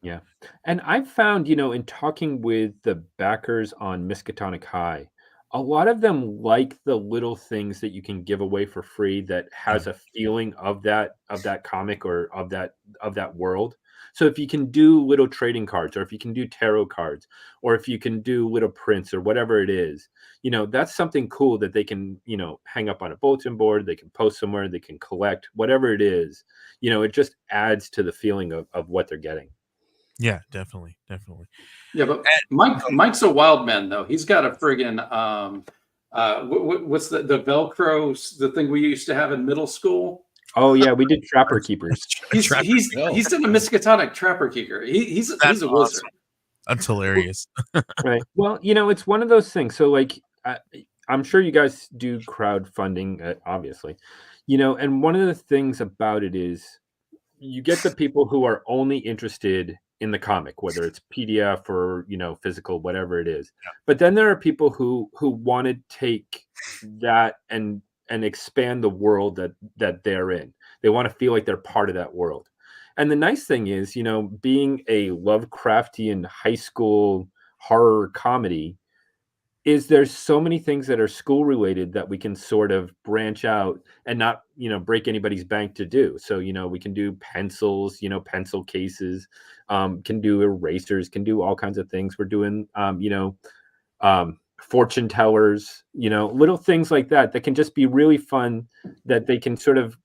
Yeah. And I've found, in talking with the backers on Miskatonic High, a lot of them like the little things that you can give away for free that has a feeling of that comic or of that world. So if you can do little trading cards, or if you can do tarot cards, or if you can do little prints or whatever it is, that's something cool that they can, hang up on a bulletin board, they can post somewhere, they can collect, whatever it is, it just adds to the feeling of what they're getting. Yeah, definitely. Yeah, but Mike's a wild man though. He's got a friggin' what's the Velcro, the thing we used to have in middle school? Oh yeah, we did Trapper Keepers. He's done a Miskatonic Trapper Keeper. He's a wizard. That's hilarious. Right. Well, it's one of those things. So like, I'm sure you guys do crowdfunding, obviously, and one of the things about it is you get the people who are only interested in the comic, whether it's PDF or, physical, whatever it is. Yeah. But then there are people who want to take that and expand the world that they're in. They want to feel like they're part of that world. And the nice thing is, being a Lovecraftian high school horror comedy, is there's so many things that are school related that we can sort of branch out and not, break anybody's bank to do. So, we can do pencils, pencil cases, can do erasers, can do all kinds of things. We're doing, fortune tellers, little things like that can just be really fun, that they can sort of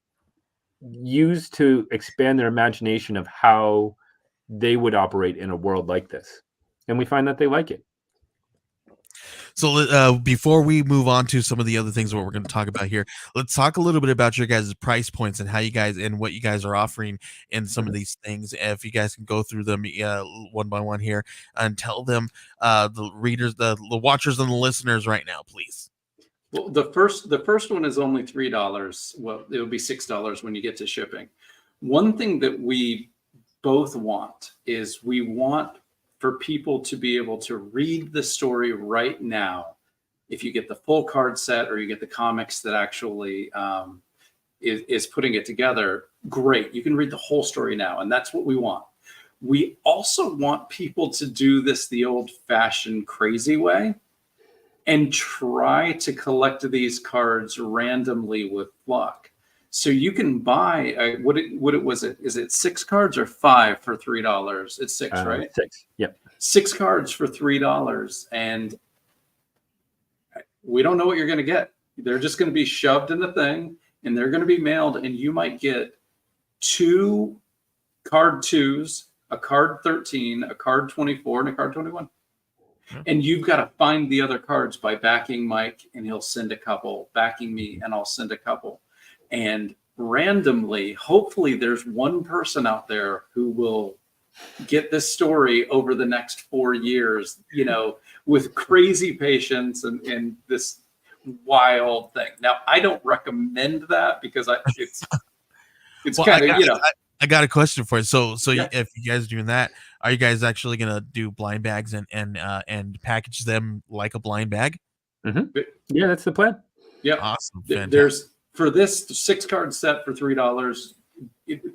use to expand their imagination of how they would operate in a world like this. And we find that they like it. So before we move on to some of the other things what we're going to talk about here, let's talk a little bit about your guys' price points and how you guys and what you guys are offering in some of these things. If you guys can go through them one by one here and tell them, the readers, the watchers and the listeners right now, please. Well, the first one is only $3. Well, it'll be $6 when you get to shipping. One thing that we both want is we want for people to be able to read the story right now. If you get the full card set or you get the comics that actually is putting it together, great. You can read the whole story now, and that's what we want. We also want people to do this the old-fashioned crazy way and try to collect these cards randomly with luck. So you can buy is it 6 cards or 5 for $3? It's 6, right? 6. Yep. 6 cards for $3, and we don't know what you're going to get. They're just going to be shoved in the thing, and they're going to be mailed, and you might get 2 card 2s, a card 13, a card 24, and a card 21. And you've got to find the other cards by backing Mike, and he'll send a couple, backing me, and I'll send a couple. And randomly, hopefully there's one person out there who will get this story over the next 4 years, with crazy patience and this wild thing. Now, I don't recommend that because it's well, kind of, I got a question for you. So yeah. If you guys are doing that, are you guys actually going to do blind bags and package them like a blind bag? Mm-hmm. Yeah, that's the plan. Yeah. Awesome. There's, for this 6 card set for $3,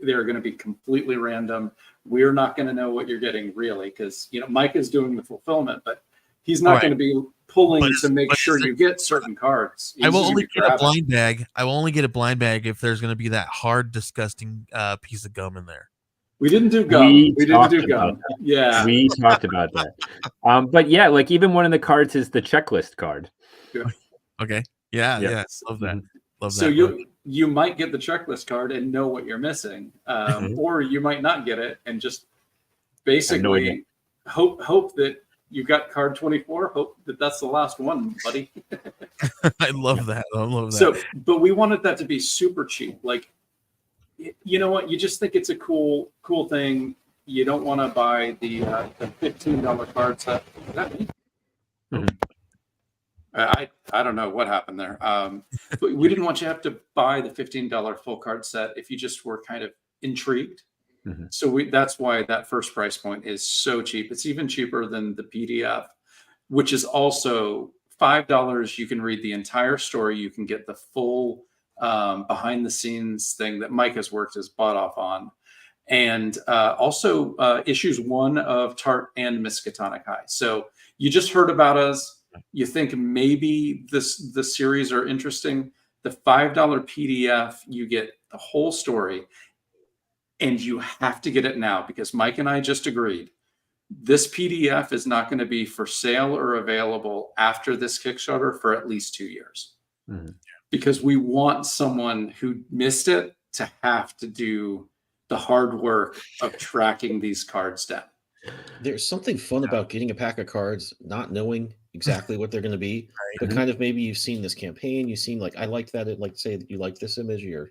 they're going to be completely random. We're not going to know what you're getting really, because Mike is doing the fulfillment, but he's not going to be pulling to make sure you get certain cards. I will only get a blind bag. I will only get a blind bag if there's going to be that hard, disgusting piece of gum in there. We didn't do gum. We didn't do gum. Yeah, we talked about that. But yeah, like even one of the cards is the checklist card. Yeah. Okay. Yeah. Yes. Love that. Love so that. You might get the checklist card and know what you're missing, or you might not get it and just basically hope that you got card 24. Hope that's the last one, buddy. I love that. I love that. So, but we wanted that to be super cheap. Like, you know what? You just think it's a cool thing. You don't want to buy the $15 card set. Is that me? Mhm. I don't know what happened there. But we didn't want you to have to buy the $15 full card set if you just were kind of intrigued. Mhm. So that's why that first price point is so cheap. It's even cheaper than the PDF, which is also $5. You can read the entire story. You can get the full behind the scenes thing that Mike has worked his butt off on. And also issues 1 of Tart and Miskatonic High. So you just heard about us. You think maybe the series are interesting. The $5 PDF, you get the whole story. And you have to get it now because Mike and I just agreed. This PDF is not going to be for sale or available after this Kickstarter for at least 2 years. Mm-hmm. Because we want someone who missed it to have to do the hard work of tracking these cards down. There's something fun about getting a pack of cards, not knowing exactly what they're going to be, but kind of maybe you've seen this campaign, you've seen like, I like that. Like say that you like this image, you're a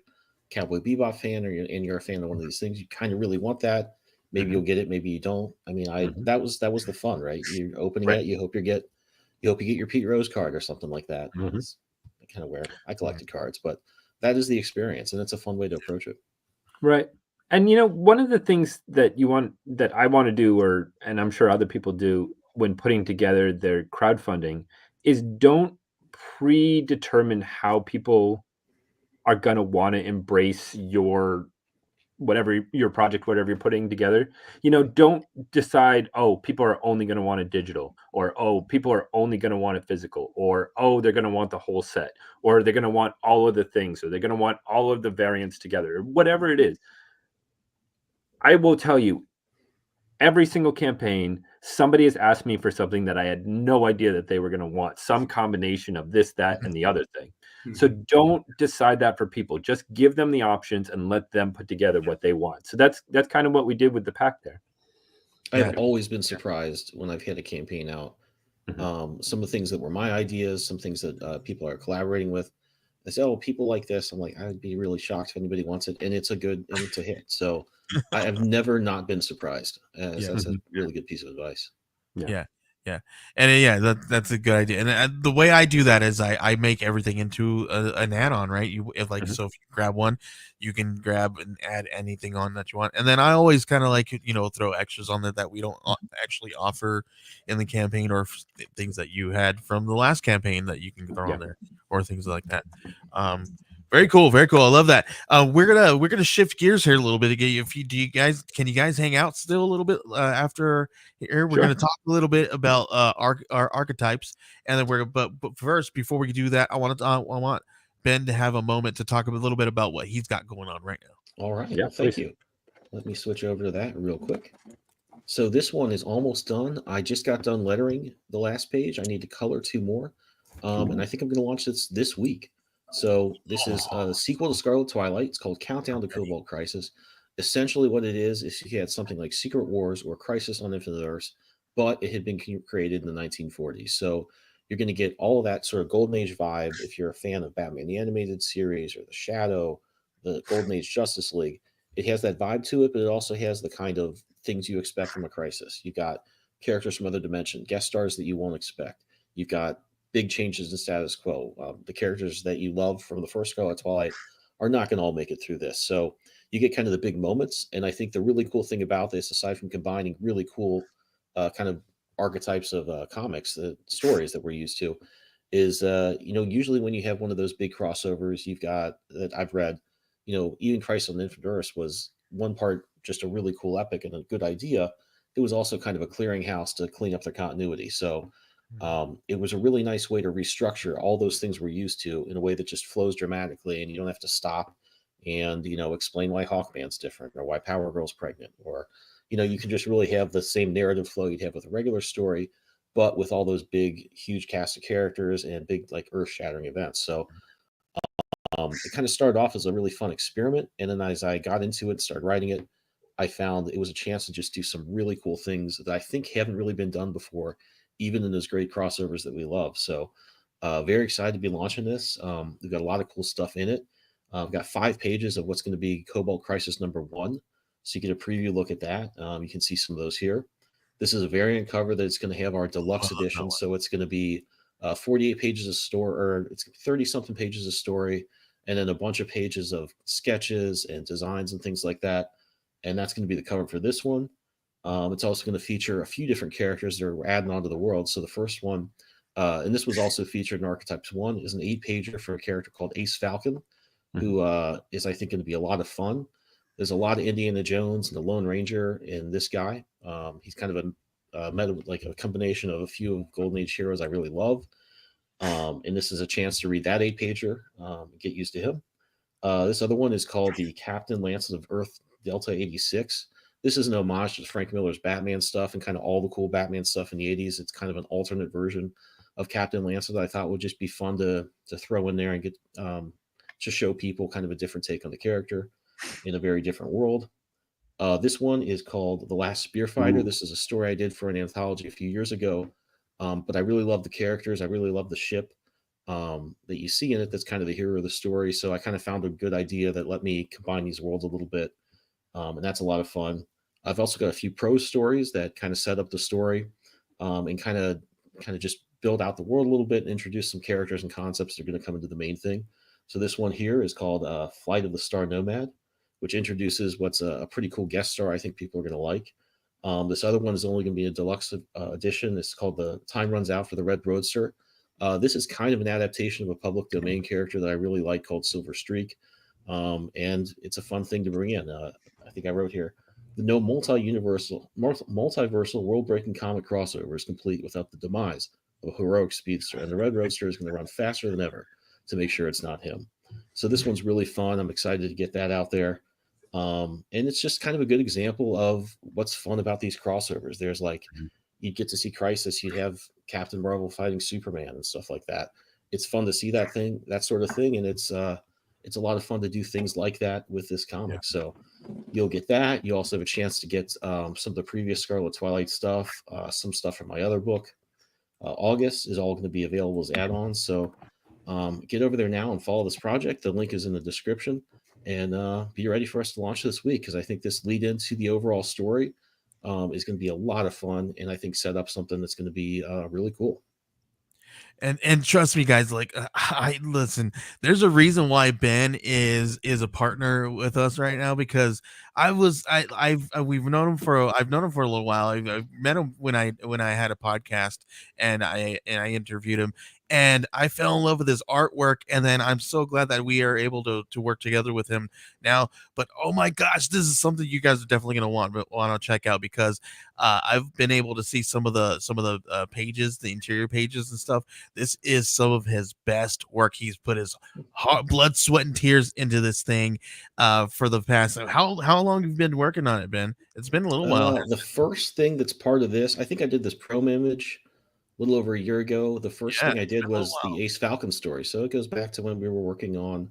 Cowboy Bebop fan, and you're a fan of one of these things. You kind of really want that. Maybe you'll get it, maybe you don't. I mean, that was the fun, right? You're opening it. You hope you get your Pete Rose card or something like that. That's kind of where I collected cards, but that is the experience, and it's a fun way to approach it. Right. And one of the things that I want to do, and I'm sure other people do when putting together their crowdfunding, is don't predetermine how people are going to want to embrace your project, whatever you're putting together. Don't decide, oh, people are only going to want it digital, or, oh, people are only going to want it physical, or, oh, they're going to want the whole set, or they're going to want all of the things, or they're going to want all of the variants together, or whatever it is. I will tell you, every single campaign, somebody has asked me for something that I had no idea that they were going to want, some combination of this, that, and the other thing. So don't decide that for people. Just give them the options and let them put together what they want. So that's kind of what we did with the pack there. I've always been surprised when I've had a campaign out. Some of the things that were my ideas, some things that people are collaborating with. They say, oh, people like this. I'm like, I'd be really shocked if anybody wants it. And it's a hit. So I have never not been surprised. That's a really good piece of advice. And that's a good idea. And the way I do that is I make everything into an add-on, right? So if you grab one, you can grab and add anything on that you want. And then I always kind of like throw extras on there that we don't actually offer in the campaign, or things that you had from the last campaign that you can throw on there, or things like that. Very cool, very cool. I love that. We're gonna shift gears here a little bit. Can you guys hang out still a little bit after here? We're gonna talk a little bit about our archetypes, and then but first, before we do that, I want Ben to have a moment to talk a little bit about what he's got going on right now. All right. Yeah, thank you. Let me switch over to that real quick. So this one is almost done. I just got done lettering the last page. I need to color 2 more, and I think I'm going to launch this week. So this is a sequel to Scarlet Twilight. It's called Countdown to Cobalt Crisis. Essentially what it is you had something like Secret Wars or Crisis on Infinite Earths, but it had been created in the 1940s. So you're going to get all of that sort of Golden Age vibe if you're a fan of Batman the Animated Series or The Shadow, the Golden Age Justice League. It has that vibe to it, but it also has the kind of things you expect from a Crisis. You got characters from other dimensions, guest stars that you won't expect. You've got big changes in status quo. The characters that you love from the first Scarlet Twilight are not going to all make it through this. So you get kind of the big moments. And I think the really cool thing about this, aside from combining really cool kind of archetypes of comics, the stories that we're used to, is, usually when you have one of those big crossovers, you've got that I've read, even Crisis on Infinite Earths was one part just a really cool epic and a good idea. It was also kind of a clearinghouse to clean up their continuity. So it was a really nice way to restructure all those things we're used to in a way that just flows dramatically, and you don't have to stop and explain why Hawkman's different or why Power Girl's pregnant, or you can just really have the same narrative flow you'd have with a regular story, but with all those big huge cast of characters and big like earth-shattering events. So it kind of started off as a really fun experiment, and then as I got into it, started writing it, I found it was a chance to just do some really cool things that I think haven't really been done before, even in those great crossovers that we love. So very excited to be launching this. We've got a lot of cool stuff in it. I've got 5 pages of what's going to be Cobalt Crisis #1. So you get a preview look at that. You can see some of those here. This is a variant cover that's going to have our deluxe edition. So it's going to be 48 pages of story, or it's 30 something pages of story, and then a bunch of pages of sketches and designs and things like that. And that's going to be the cover for this one. It's also going to feature a few different characters that are adding onto the world. So the first one, and this was also featured in Archetypes 1, is an 8-pager for a character called Ace Falcon, who is, I think, going to be a lot of fun. There's a lot of Indiana Jones and the Lone Ranger in this guy. He's kind of like a combination of a few of Golden Age heroes I really love. And this is a chance to read that 8-pager, get used to him. This other one is called the Captain Lances of Earth Delta 86. This is an homage to Frank Miller's Batman stuff and kind of all the cool Batman stuff in the 80s. It's kind of an alternate version of Captain Lancer that I thought would just be fun to throw in there and get to show people kind of a different take on the character in a very different world. This one is called The Last Spearfighter. This is a story I did for an anthology a few years ago, but I really love the characters. I really love the ship that you see in it. That's kind of the hero of the story. So I kind of found a good idea that let me combine these worlds a little bit, and that's a lot of fun. I've also got a few prose stories that kind of set up the story and kind of just build out the world a little bit and introduce some characters and concepts that are going to come into the main thing. So this one here is called Flight of the Star Nomad, which introduces what's a pretty cool guest star I think people are going to like. This other one is only going to be a deluxe edition. It's called The Time Runs Out for the Red Roadster. This is kind of an adaptation of a public domain character that I really like called Silver Streak. And it's a fun thing to bring in. I think I wrote here, the no multiversal world-breaking comic crossover is complete without the demise of a heroic speedster, and the Red Roadster is going to run faster than ever to make sure it's not him. So this one's really fun. I'm excited to get that out there. And it's just kind of a good example of what's fun about these crossovers. There's like, you get to see Crisis, you have Captain Marvel fighting Superman and stuff like that. It's fun to see that sort of thing. And it's a lot of fun to do things like that with this comic. Yeah. So you'll get that. You also have a chance to get some of the previous Scarlet Twilight stuff, some stuff from my other book. August is all going to be available as add-ons. So get over there now and follow this project. The link is in the description, and be ready for us to launch this week, because I think this lead into the overall story is going to be a lot of fun, and I think set up something that's going to be really cool. And trust me, guys, like I listen, there's a reason why Ben is a partner with us right now, because we've known him for a little while. I've met him when I had a podcast, and I interviewed him, and I fell in love with his artwork, and then I'm so glad that we are able to work together with him now. But oh my gosh, this is something you guys are definitely going to want to check out, because I've been able to see some of the pages, the interior pages and stuff. This is some of his best work. He's put his heart, blood, sweat, and tears into this thing for the past. How long have you been working on it, Ben? It's been a little while. The first thing that's part of this, I think I did this promo image a little over a year ago. The first thing I did was the Ace Falcon story. So it goes back to when we were working on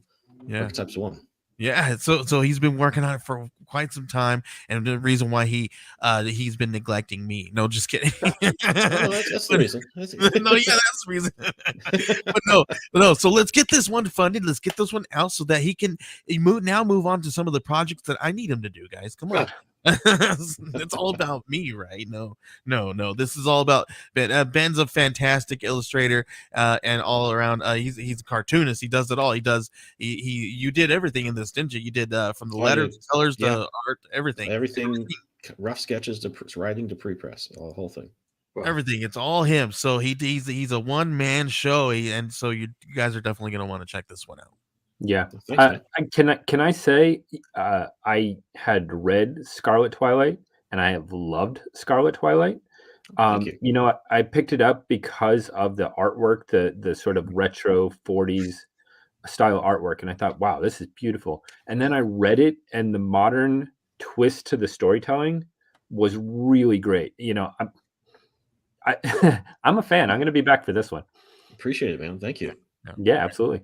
Archetypes 1. Yeah, so he's been working on it for quite some time, and the reason why he's been neglecting me. No, just kidding. That's the reason. That's the reason. but no. So let's get this one funded. Let's get this one out so that he can move on to some of the projects that I need him to do. Guys, come on. It's all about me, right? No. This is all about Ben. Ben's a fantastic illustrator, and all around. He's a cartoonist. He does it all. You did everything in this, didn't you? You did from the letters, colors, the art, everything. Rough sketches to writing to pre-press, the whole thing. Wow. Everything. It's all him. So he's a one-man show, and so you guys are definitely going to want to check this one out. Yeah. Can I say I had read Scarlet Twilight, and I have loved Scarlet Twilight. You know, I picked it up because of the artwork, the sort of retro 40s style artwork, and I thought, wow, this is beautiful. And then I read it, and the modern twist to the storytelling was really great. You know, I'm a fan. I'm going to be back for this one. Appreciate it, man. Thank you. Yeah, absolutely.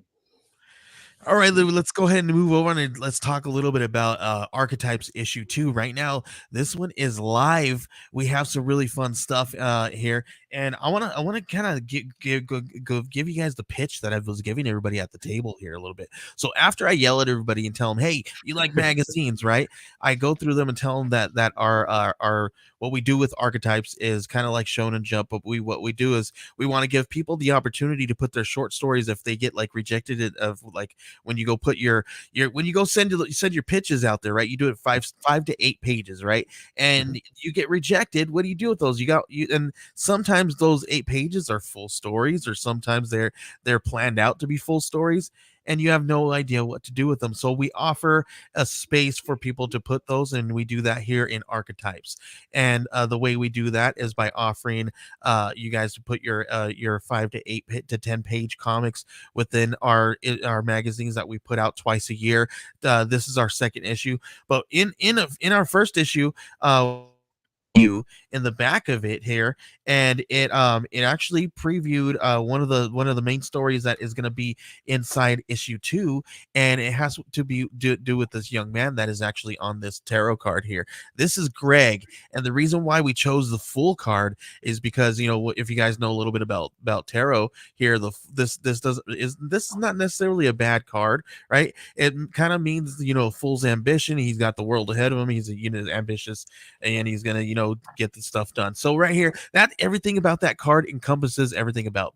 All right, let's go ahead and move over and let's talk a little bit about Archetypes issue 2. Right now, this one is live. We have some really fun stuff here, and I want to kind of give you guys the pitch that I was giving everybody at the table here a little bit. So after I yell at everybody and tell them, "Hey, you like magazines, right?" I go through them and tell them that our what we do with Archetypes is kind of like Shonen Jump, but what we do is we want to give people the opportunity to put their short stories if they get like rejected of like when you go put your when you go send your pitches out there, right? You do it 5 to 8 pages, right? And you get rejected. What do you do with those? And sometimes those 8 pages are full stories, or sometimes they're planned out to be full stories, and you have no idea what to do with them. So we offer a space for people to put those, and we do that here in Archetypes. And the way we do that is by offering you guys to put your 5 to 8 to 10 page comics within our magazines that we put out twice a year. This is our second issue, but in our first issue, you in the back of it here, and it actually previewed one of the main stories that is going to be inside issue 2, and it has to do with this young man that is actually on this tarot card here. This is Greg, and the reason why we chose the full card is because, you know, if you guys know a little bit about tarot here, this is not necessarily a bad card, right? It kind of means, you know, fool's ambition. He's got the world ahead of him. He's, you know, ambitious, and he's gonna, you know, get the stuff done. So right here, that everything about that card encompasses everything about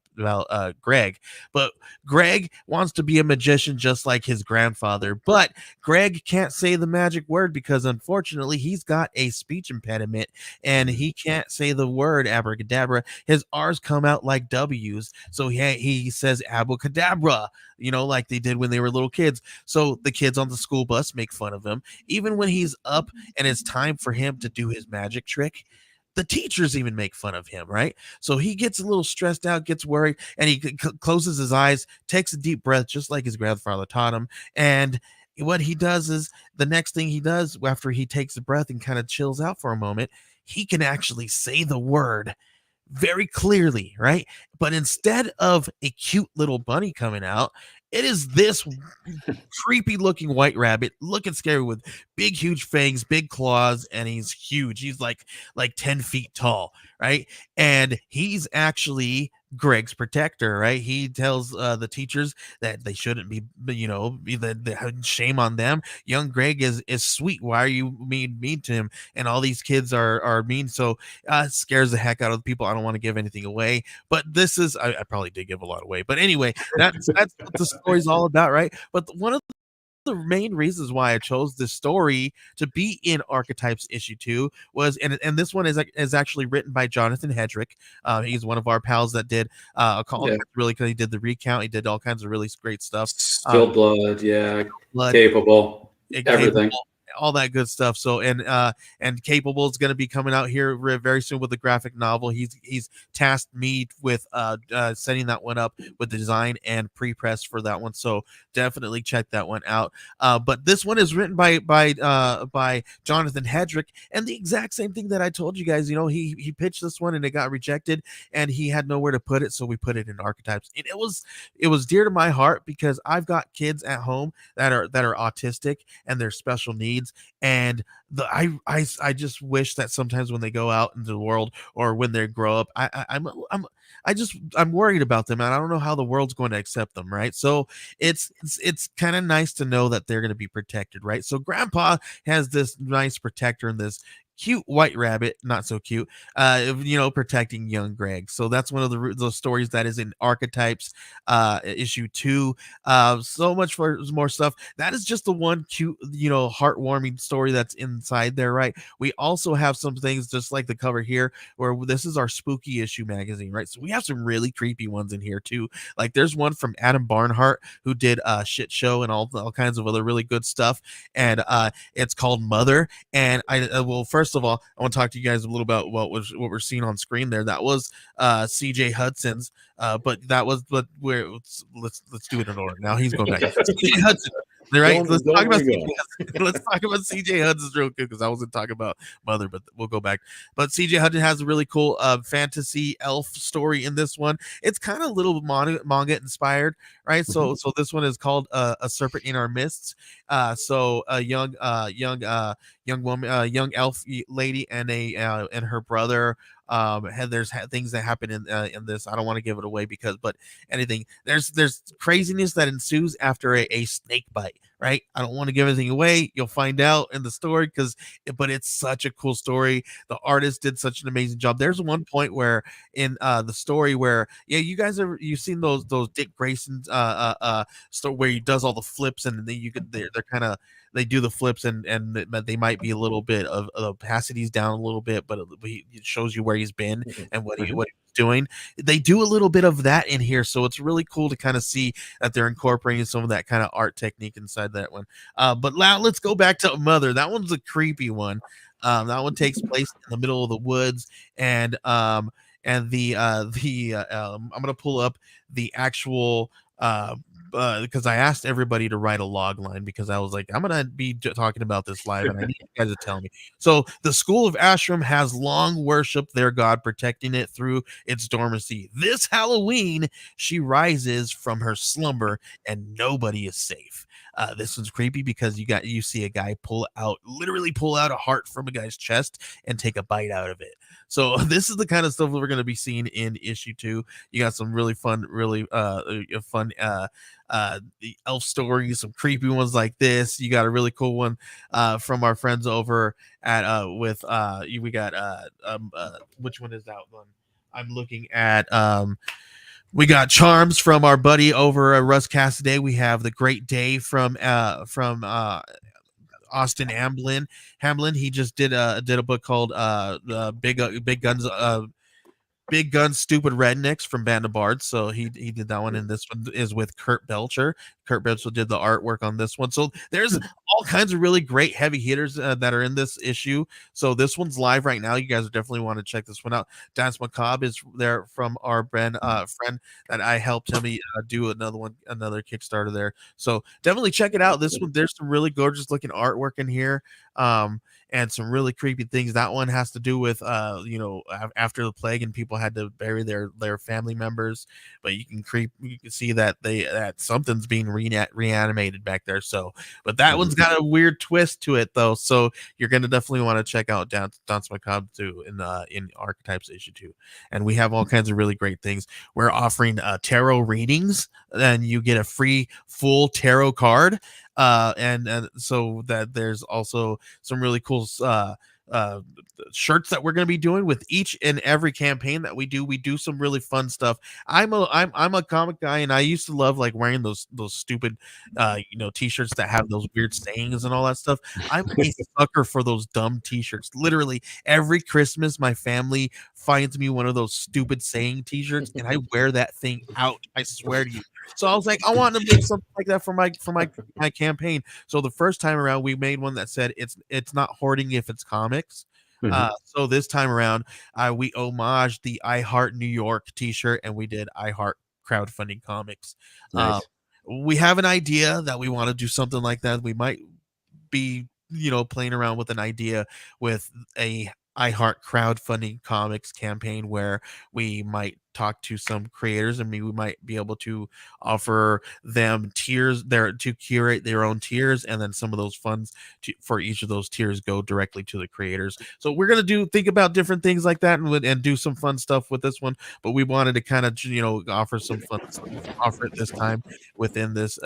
Greg. But Greg wants to be a magician just like his grandfather, but Greg can't say the magic word because unfortunately he's got a speech impediment and he can't say the word abracadabra. His R's come out like W's, so he says abracadabra, you know, like they did when they were little kids. So the kids on the school bus make fun of him. Even when he's up and it's time for him to do his magic trick, the teachers even make fun of him, right? So he gets a little stressed out, gets worried, and he closes his eyes, takes a deep breath, just like his grandfather taught him. And what he does is, the next thing he does after he takes a breath and kind of chills out for a moment, he can actually say the word very clearly, right? But instead of a cute little bunny coming out, it is this creepy looking white rabbit, looking scary, with big, huge fangs, big claws, and he's huge. He's like 10 feet tall, right? And he's actually Greg's protector, right? He tells the teachers that they shouldn't be, you know, the shame on them. Young Greg is sweet. Why are you mean to him? And all these kids are mean. So it scares the heck out of the people. I don't want to give anything away, but this is, I probably did give a lot away, but anyway, that's what the story's all about, right? But one of the main reasons why I chose this story to be in Archetypes issue 2 was, and this one is actually written by Jonathan Hedrick. He's one of our pals that did really, because he did the recount, he did all kinds of really great stuff. Spilled blood, capable, everything. Capable, all that good stuff. So and Capable is going to be coming out here very soon with a graphic novel. He's tasked me with setting that one up with design and pre-press for that one. So definitely check that one out. But this one is written by Jonathan Hedrick, and the exact same thing that I told you guys. You know, he pitched this one and it got rejected, and he had nowhere to put it, so we put it in Archetypes. And it was dear to my heart because I've got kids at home that are autistic and they're special needs. And I just wish that sometimes when they go out into the world or when they grow up, I'm worried about them, and I don't know how the world's going to accept them, right? So it's kind of nice to know that they're going to be protected, right? So Grandpa has this nice protector in this cute white rabbit, not so cute, you know, protecting young Greg. So that's one of those stories that is in Archetypes issue 2. So much for more stuff. That is just the one cute, you know, heartwarming story that's inside there, right? We also have some things just like the cover here, where this is our spooky issue magazine, right? So we have some really creepy ones in here too. Like there's one from Adam Barnhart, who did Shit Show and all kinds of other really good stuff, and it's called Mother. And well, first of all, I want to talk to you guys a little about what we're seeing on screen there. That was CJ Hudson's, but let's do it in order. Now he's going back. CJ Hudson Right. Let's talk about CJ Hudson's real quick because I wasn't talking about Mother, but we'll go back. But CJ Hudson has a really cool fantasy elf story in this one. It's kind of a little manga inspired, right? So this one is called A Serpent in Our Mists. So a young woman, young elf lady and her brother. There's things that happen in this. I don't want to give it away but anything, there's craziness that ensues after a snake bite, right? I don't want to give anything away. You'll find out in the story but it's such a cool story. The artist did such an amazing job. There's one point where in the story where you've seen those Dick Grayson's story where he does all the flips and then they're kind of they do the flips and they might be a little bit of the opacity's down a little bit, but it shows you where he's been and what he's doing. They do a little bit of that in here, so it's really cool to kind of see that they're incorporating some of that kind of art technique inside that one. But now let's go back to Mother. That one's a creepy one. That one takes place in the middle of the woods, and I'm gonna pull up the actual because I asked everybody to write a log line because I was like, I'm gonna be talking about this live and I need you guys to tell me. So the school of Ashram has long worshipped their god, protecting it through its dormancy. This Halloween, she rises from her slumber and nobody is safe. This one's creepy because you see a guy literally pull out a heart from a guy's chest and take a bite out of it. So this is the kind of stuff that we're going to be seeing in issue 2. You got some really fun, the elf stories, some creepy ones like this. You got a really cool one from our friends over at we got which one is that one? I'm looking at we got Charms from our buddy over at Russ Cassidy. We have The Great Day from Austin Hamlin. He just did a book called Big Guns, Stupid Rednecks from Band of Bards. So he did that one, and this one is with Kurt Belcher. Kurt Belcher did the artwork on this one. So there's all kinds of really great heavy hitters that are in this issue. So this one's live right now. You guys definitely want to check this one out. Dance Macabre is there from our friend that I helped him do another Kickstarter there. So definitely check it out. This one, there's some really gorgeous looking artwork in here. And some really creepy things. That one has to do with after the plague and people had to bury their family members, but you can see that something's being reanimated back there. So, but that one's got a weird twist to it though. So you're gonna definitely want to check out Dance Macabre too in Archetypes issue 2. And we have all kinds of really great things. We're offering tarot readings, and you get a free full tarot card. And so that there's also some really cool shirts that we're going to be doing with each and every campaign that we do some really fun stuff. I'm a comic guy, and I used to love like wearing those stupid t-shirts that have those weird sayings and all that stuff. I'm a sucker for those dumb t-shirts. Literally every Christmas my family finds me one of those stupid saying t-shirts and I wear that thing out. I swear to you. So I was like, I want to make something like that for my campaign. So the first time around we made one that said it's not hoarding if it's comics. So this time around, we homaged the I Heart New York t-shirt, and we did I Heart crowdfunding comics. Nice. We have an idea that we want to do something like that. We might be, playing around with an idea with a I Heart crowdfunding comics campaign where we might talk to some creators, and we might be able to offer them tiers there to curate their own tiers, and then some of those funds for each of those tiers go directly to the creators. So we're gonna think about different things like that and do some fun stuff with this one. But we wanted to kind of offer some fun offer it this time within this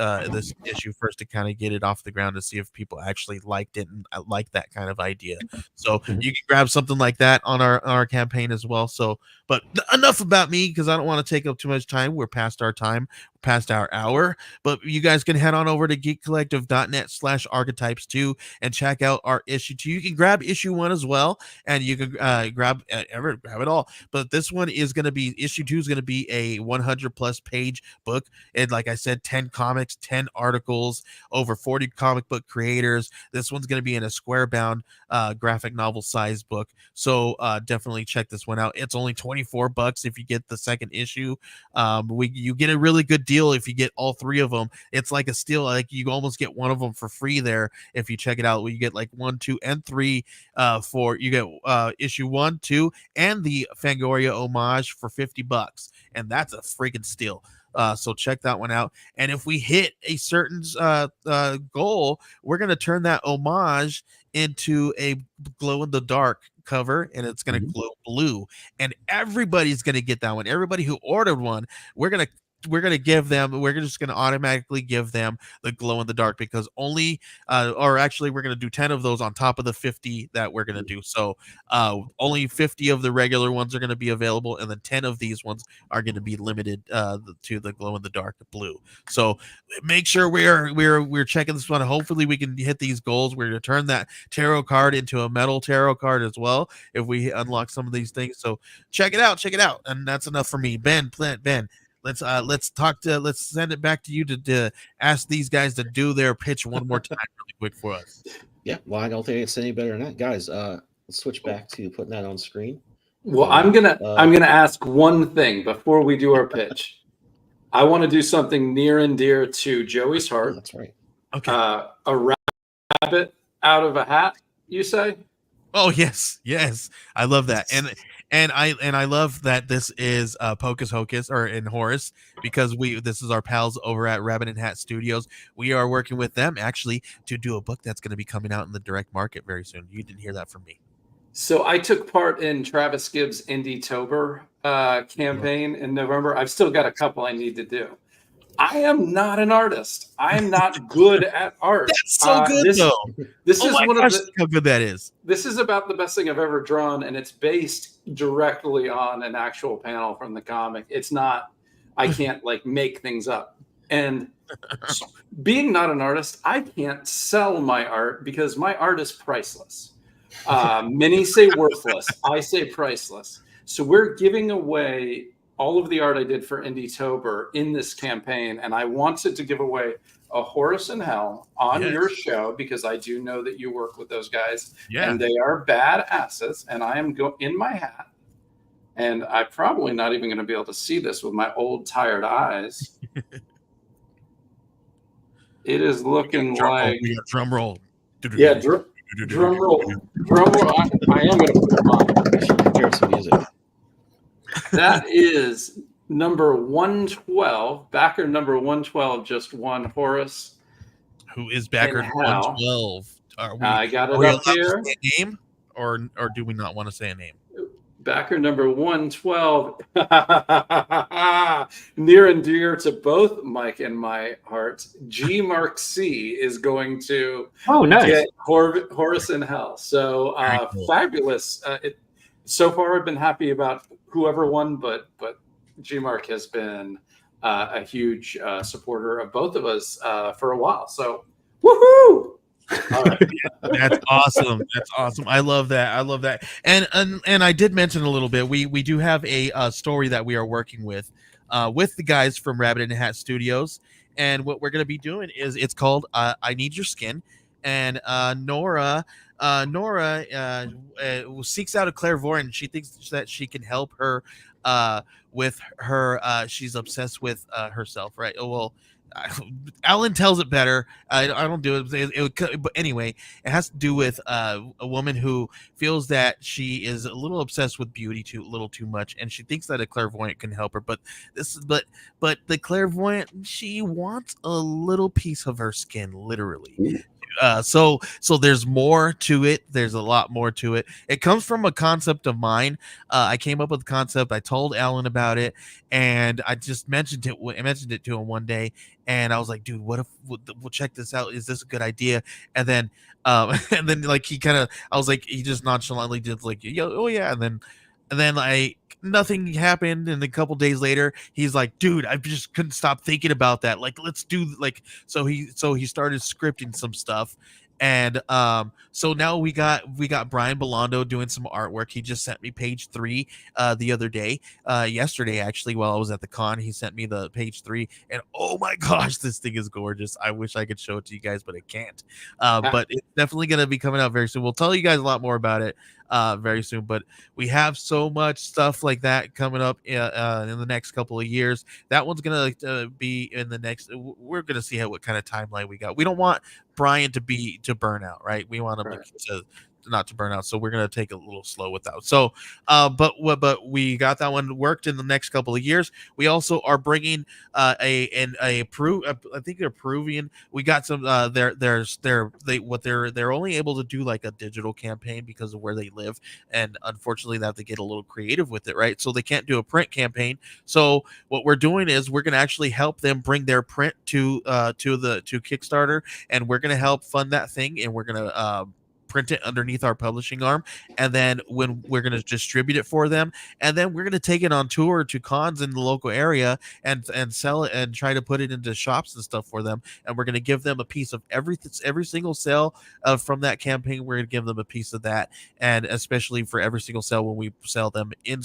issue first to kind of get it off the ground to see if people actually liked it and like that kind of idea. So you can grab something like that on our campaign as well. So, but enough about me, because I don't want to take up too much time. We're past our time, past our hour, but you guys can head on over to geekcollective.net/archetypes 2 and check out our issue 2. You can grab issue 1 as well, and you can grab it all. But this one is going to be issue 2 is going to be a 100+ page book, and like I said, 10 comics, 10 articles, over 40 comic book creators. This one's going to be in a square bound graphic novel size book. So definitely check this one out. It's only $24 if you get the second issue. You get a really good deal deal if you get all 3 of them. It's like a steal. Like you almost get one of them for free there if you check it out. You get like 1, 2, and 3 for you get issue 1, 2, and the Fangoria homage for $50, and that's a freaking steal. So check that one out. And if we hit a certain goal, we're gonna turn that homage into a glow in the dark cover, and it's gonna glow blue. And everybody's gonna get that one. Everybody who ordered one, we're just gonna automatically give them the glow in the dark, because only or actually we're gonna do 10 of those on top of the 50 that we're gonna do. So only 50 of the regular ones are gonna be available, and then 10 of these ones are gonna be limited to the glow in the dark blue. So make sure we're checking this one. Hopefully we can hit these goals. We're gonna turn that tarot card into a metal tarot card as well if we unlock some of these things. So check it out, and that's enough for me. Ben. Let's send it back to you to ask these guys to do their pitch one more time really quick for us. Yeah, well, I don't think it's any better than that, guys. Let's switch back to putting that on screen. Well, I'm gonna ask one thing before we do our pitch. I want to do something near and dear to Joey's heart. Oh, that's right. Okay. A rabbit out of a hat, you say? Oh yes, I love that, and I love that this is Pocus Hocus or in Horus, because this is our pals over at Rabbit and Hat Studios. We are working with them actually to do a book that's going to be coming out in the direct market very soon. You didn't hear that from me. So I took part in Travis Gibbs' Indie-tober campaign in November. I've still got a couple I need to do. I am not an artist. I'm not good at art. That's so good, though. This is one of the, how good that is. This is about the best thing I've ever drawn, and it's based directly on an actual panel from the comic. It's not, I can't like make things up. And being not an artist, I can't sell my art because my art is priceless. Many say worthless. I say priceless. So we're giving away all of the art I did for Indie-tober in this campaign, and I wanted to give away a Horus in Hell on your show because I do know that you work with those guys, and they are bad asses, and I am in my hat, and I'm probably not even going to be able to see this with my old tired eyes. It is looking like drum roll. Yeah, drum roll. I am going to put them on. Prepare some music. That is number 112. Backer number 112 just won Horus. Who is backer 112? I got it up here. Name, or do we not want to say a name? Backer number 112. Near and dear to both Mike and my heart, G Mark C is going to get Horus in Hell. So cool. Fabulous. So far, I've been happy about whoever won, but G Mark has been a huge supporter of both of us for a while. So, woohoo! All right. That's awesome. I love that. And I did mention a little bit. We do have a story that we are working with the guys from Rabbit and Hat Studios, and what we're going to be doing is it's called "I Need Your Skin," and Nora seeks out a clairvoyant. She thinks that she can help her with her. She's obsessed with herself, right? Well, Alan tells it better. I don't do it. But anyway, it has to do with a woman who feels that she is a little obsessed with beauty a little too much, and she thinks that a clairvoyant can help her. But the clairvoyant, she wants a little piece of her skin, literally. So there's more to it. There's a lot more to it. It comes from a concept of mine. I came up with the concept. I told Alan about it, and I just mentioned it to him one day, and I was like, dude, what if we'll check this out? Is this a good idea? And then like he just nonchalantly did like, oh yeah, and then like nothing happened, and a couple days later he's like, dude, I just couldn't stop thinking about that, like let's do like, so he started scripting some stuff, and so now we got Brian Belando doing some artwork. He just sent me page 3 the other day, yesterday actually, while I was at the con. He sent me the page 3, and oh my gosh, this thing is gorgeous. I wish I could show it to you guys, but I can't. But it's definitely going to be coming out very soon. We'll tell you guys a lot more about it very soon. But we have so much stuff like that coming up in the next couple of years. That one's gonna be in the next. We're gonna see what kind of timeline we got. We don't want Brian to burn out, right? We want him to not to burn out, so we're gonna take it a little slow with that. So but we got that one worked in the next couple of years. We also are bringing I think they're Peruvian. We got some they're only able to do like a digital campaign because of where they live, and unfortunately they have to get a little creative with it, right? So they can't do a print campaign. So what we're doing is we're going to actually help them bring their print to Kickstarter, and we're going to help fund that thing, and we're going to print it underneath our publishing arm, and then when we're going to distribute it for them, and then we're going to take it on tour to cons in the local area and sell it and try to put it into shops and stuff for them, and we're going to give them a piece of every single sale from that campaign. We're going to give them a piece of that, and especially for every single sale when we sell them in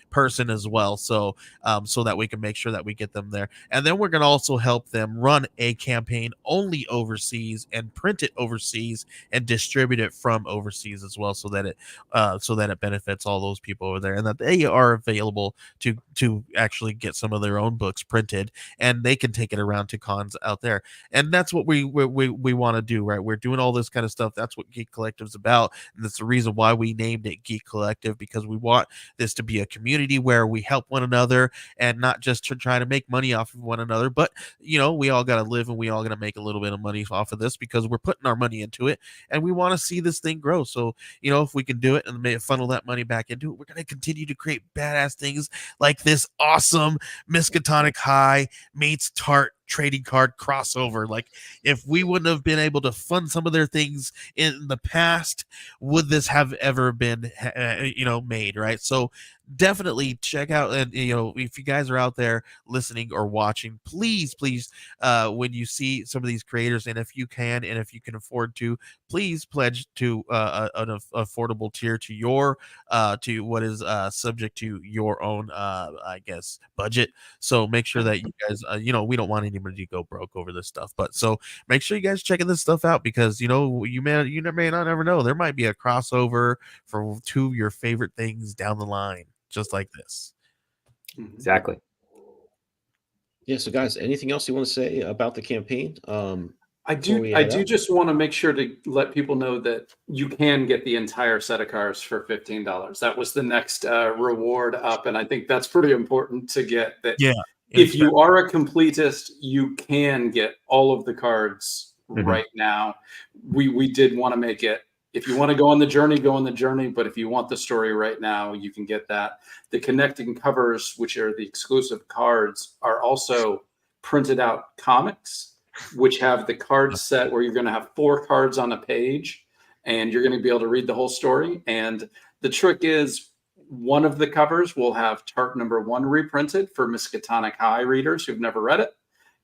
person as well, so that we can make sure that we get them there. And then we're going to also help them run a campaign only overseas and print it overseas and distribute it from overseas as well, so that it benefits all those people over there, and that they are available to actually get some of their own books printed, and they can take it around to cons out there. And that's what we want to do, right? We're doing all this kind of stuff. That's what Geek Collective's about, and that's the reason why we named it Geek Collective, because we want this to be a community where we help one another, and not just to try to make money off of one another, but we all got to live, and we all got to make a little bit of money off of this because we're putting our money into it, and we want to see this thing grow. So if we can do it and funnel that money back into it, we're going to continue to create badass things like this awesome Miskatonic High meets Tart trading card crossover. Like, if we wouldn't have been able to fund some of their things in the past, would this have ever been made, right? So definitely check out, and if you guys are out there listening or watching, please when you see some of these creators, and if you can afford to, please pledge to an affordable tier to your to what is subject to your own I guess budget. So make sure that you guys we don't want anybody to go broke over this stuff, but so make sure you guys checking this stuff out, because you may not ever know, there might be a crossover for two of your favorite things down the line, just like this. Exactly. Yeah. So guys, anything else you want to say about the campaign? I do just want to make sure to let people know that you can get the entire set of cards for $15. That was the next reward up, and I think that's pretty important to get that. Yeah. If you are a completist, you can get all of the cards right now. We did want to make it, if you want to go on the journey, but if you want the story right now, you can get that. The connecting covers, which are the exclusive cards, are also printed out comics, which have the card set where you're going to have 4 cards on a page, and you're going to be able to read the whole story. And the trick is, one of the covers will have Tart #1 reprinted for Miskatonic High readers who've never read it,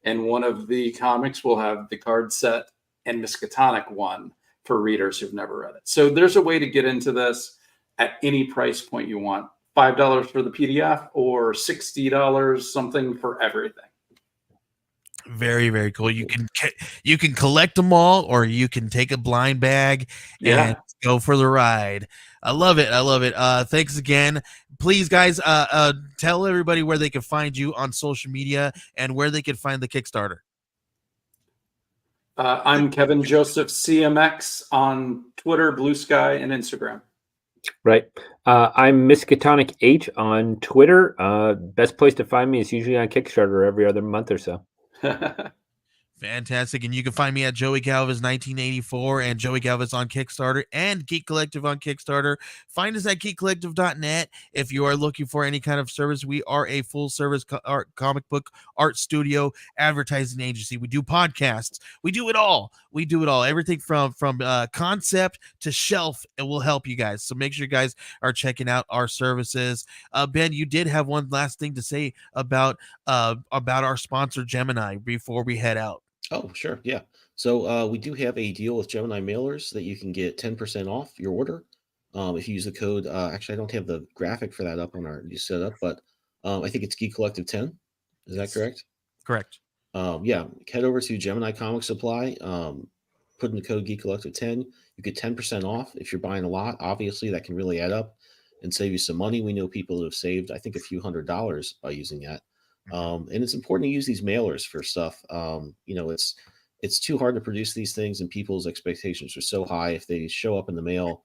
and one of the comics will have the card set and Miskatonic one for readers who've never read it. So there's a way to get into this at any price point you want. $5 for the PDF or $60 something for everything. Very, very cool. You can collect them all, or you can take a blind bag and go for the ride. I love it. Thanks again. Please, guys, tell everybody where they can find you on social media and where they can find the Kickstarter. I'm Kevin Joseph CMX on Twitter, Blue Sky, and Instagram. Right. I'm Miskatonic H on Twitter. Best place to find me is usually on Kickstarter every other month or so. Fantastic. And you can find me at Joey Galvez 1984 and Joey Galvez on Kickstarter and Geek Collective on Kickstarter. Find us at geekcollective.net. If you are looking for any kind of service, we are a full service comic book art studio advertising agency. We do podcasts. We do it all. Everything from concept to shelf, and we'll help you guys. So make sure you guys are checking out our services. Ben, you did have one last thing to say about our sponsor Gemini before we head out. Oh, sure. Yeah. So we do have a deal with Gemini mailers that you can get 10% off your order if you use the code. Actually, I don't have the graphic for that up on our new setup, but I think it's Geek Collective 10. Is that correct? Correct. Yeah. Head over to Gemini Comic Supply. Put in the code Geek Collective 10. You get 10% off if you're buying a lot. Obviously, that can really add up and save you some money. We know people who have saved, I think, a few $100s by using that. And it's important to use these mailers for stuff. It's too hard to produce these things, and people's expectations are so high. If they show up in the mail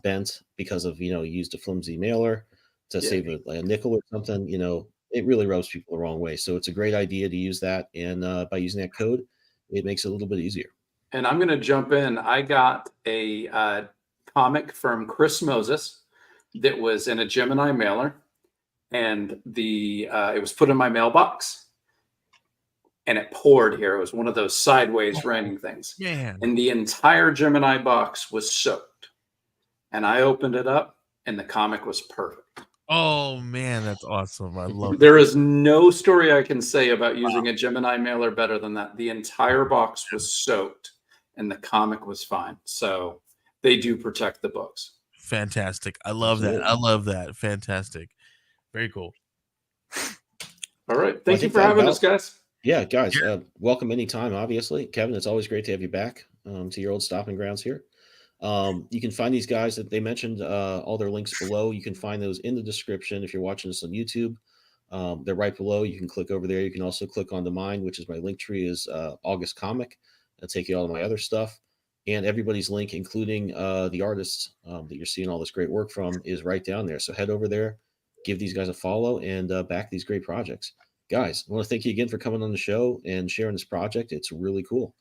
bent because of, you used a flimsy mailer to save a nickel or something, it really rubs people the wrong way. So it's a great idea to use that. And by using that code, it makes it a little bit easier. And I'm going to jump in. I got a comic from Chris Moses that was in a Gemini mailer, and it was put in my mailbox, and it poured here. It was one of those sideways raining things. Man. And the entire Gemini box was soaked. And I opened it up, and the comic was perfect. Oh man, that's awesome. I love it. There is no story I can say about using a Gemini mailer better than that. The entire box was soaked and the comic was fine. So they do protect the books. Fantastic. I love that. I love that. Fantastic. Very cool. All right. Thank you for having us, guys. Yeah, guys. Welcome anytime, obviously. Kevin, it's always great to have you back to your old stopping grounds here. You can find these guys that they mentioned, all their links below. You can find those in the description if you're watching this on YouTube. They're right below. You can click over there. You can also click onto mine, which is my link tree is August Comic. That'll take you all to my other stuff. And everybody's link, including the artists that you're seeing all this great work from, is right down there. So head over there, give these guys a follow, and back these great projects. Guys, I want to thank you again for coming on the show and sharing this project. It's really cool.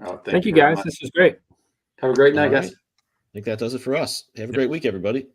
Oh, thank you guys. This was great. Have a great night, guys. I think that does it for us. Have a great week, everybody.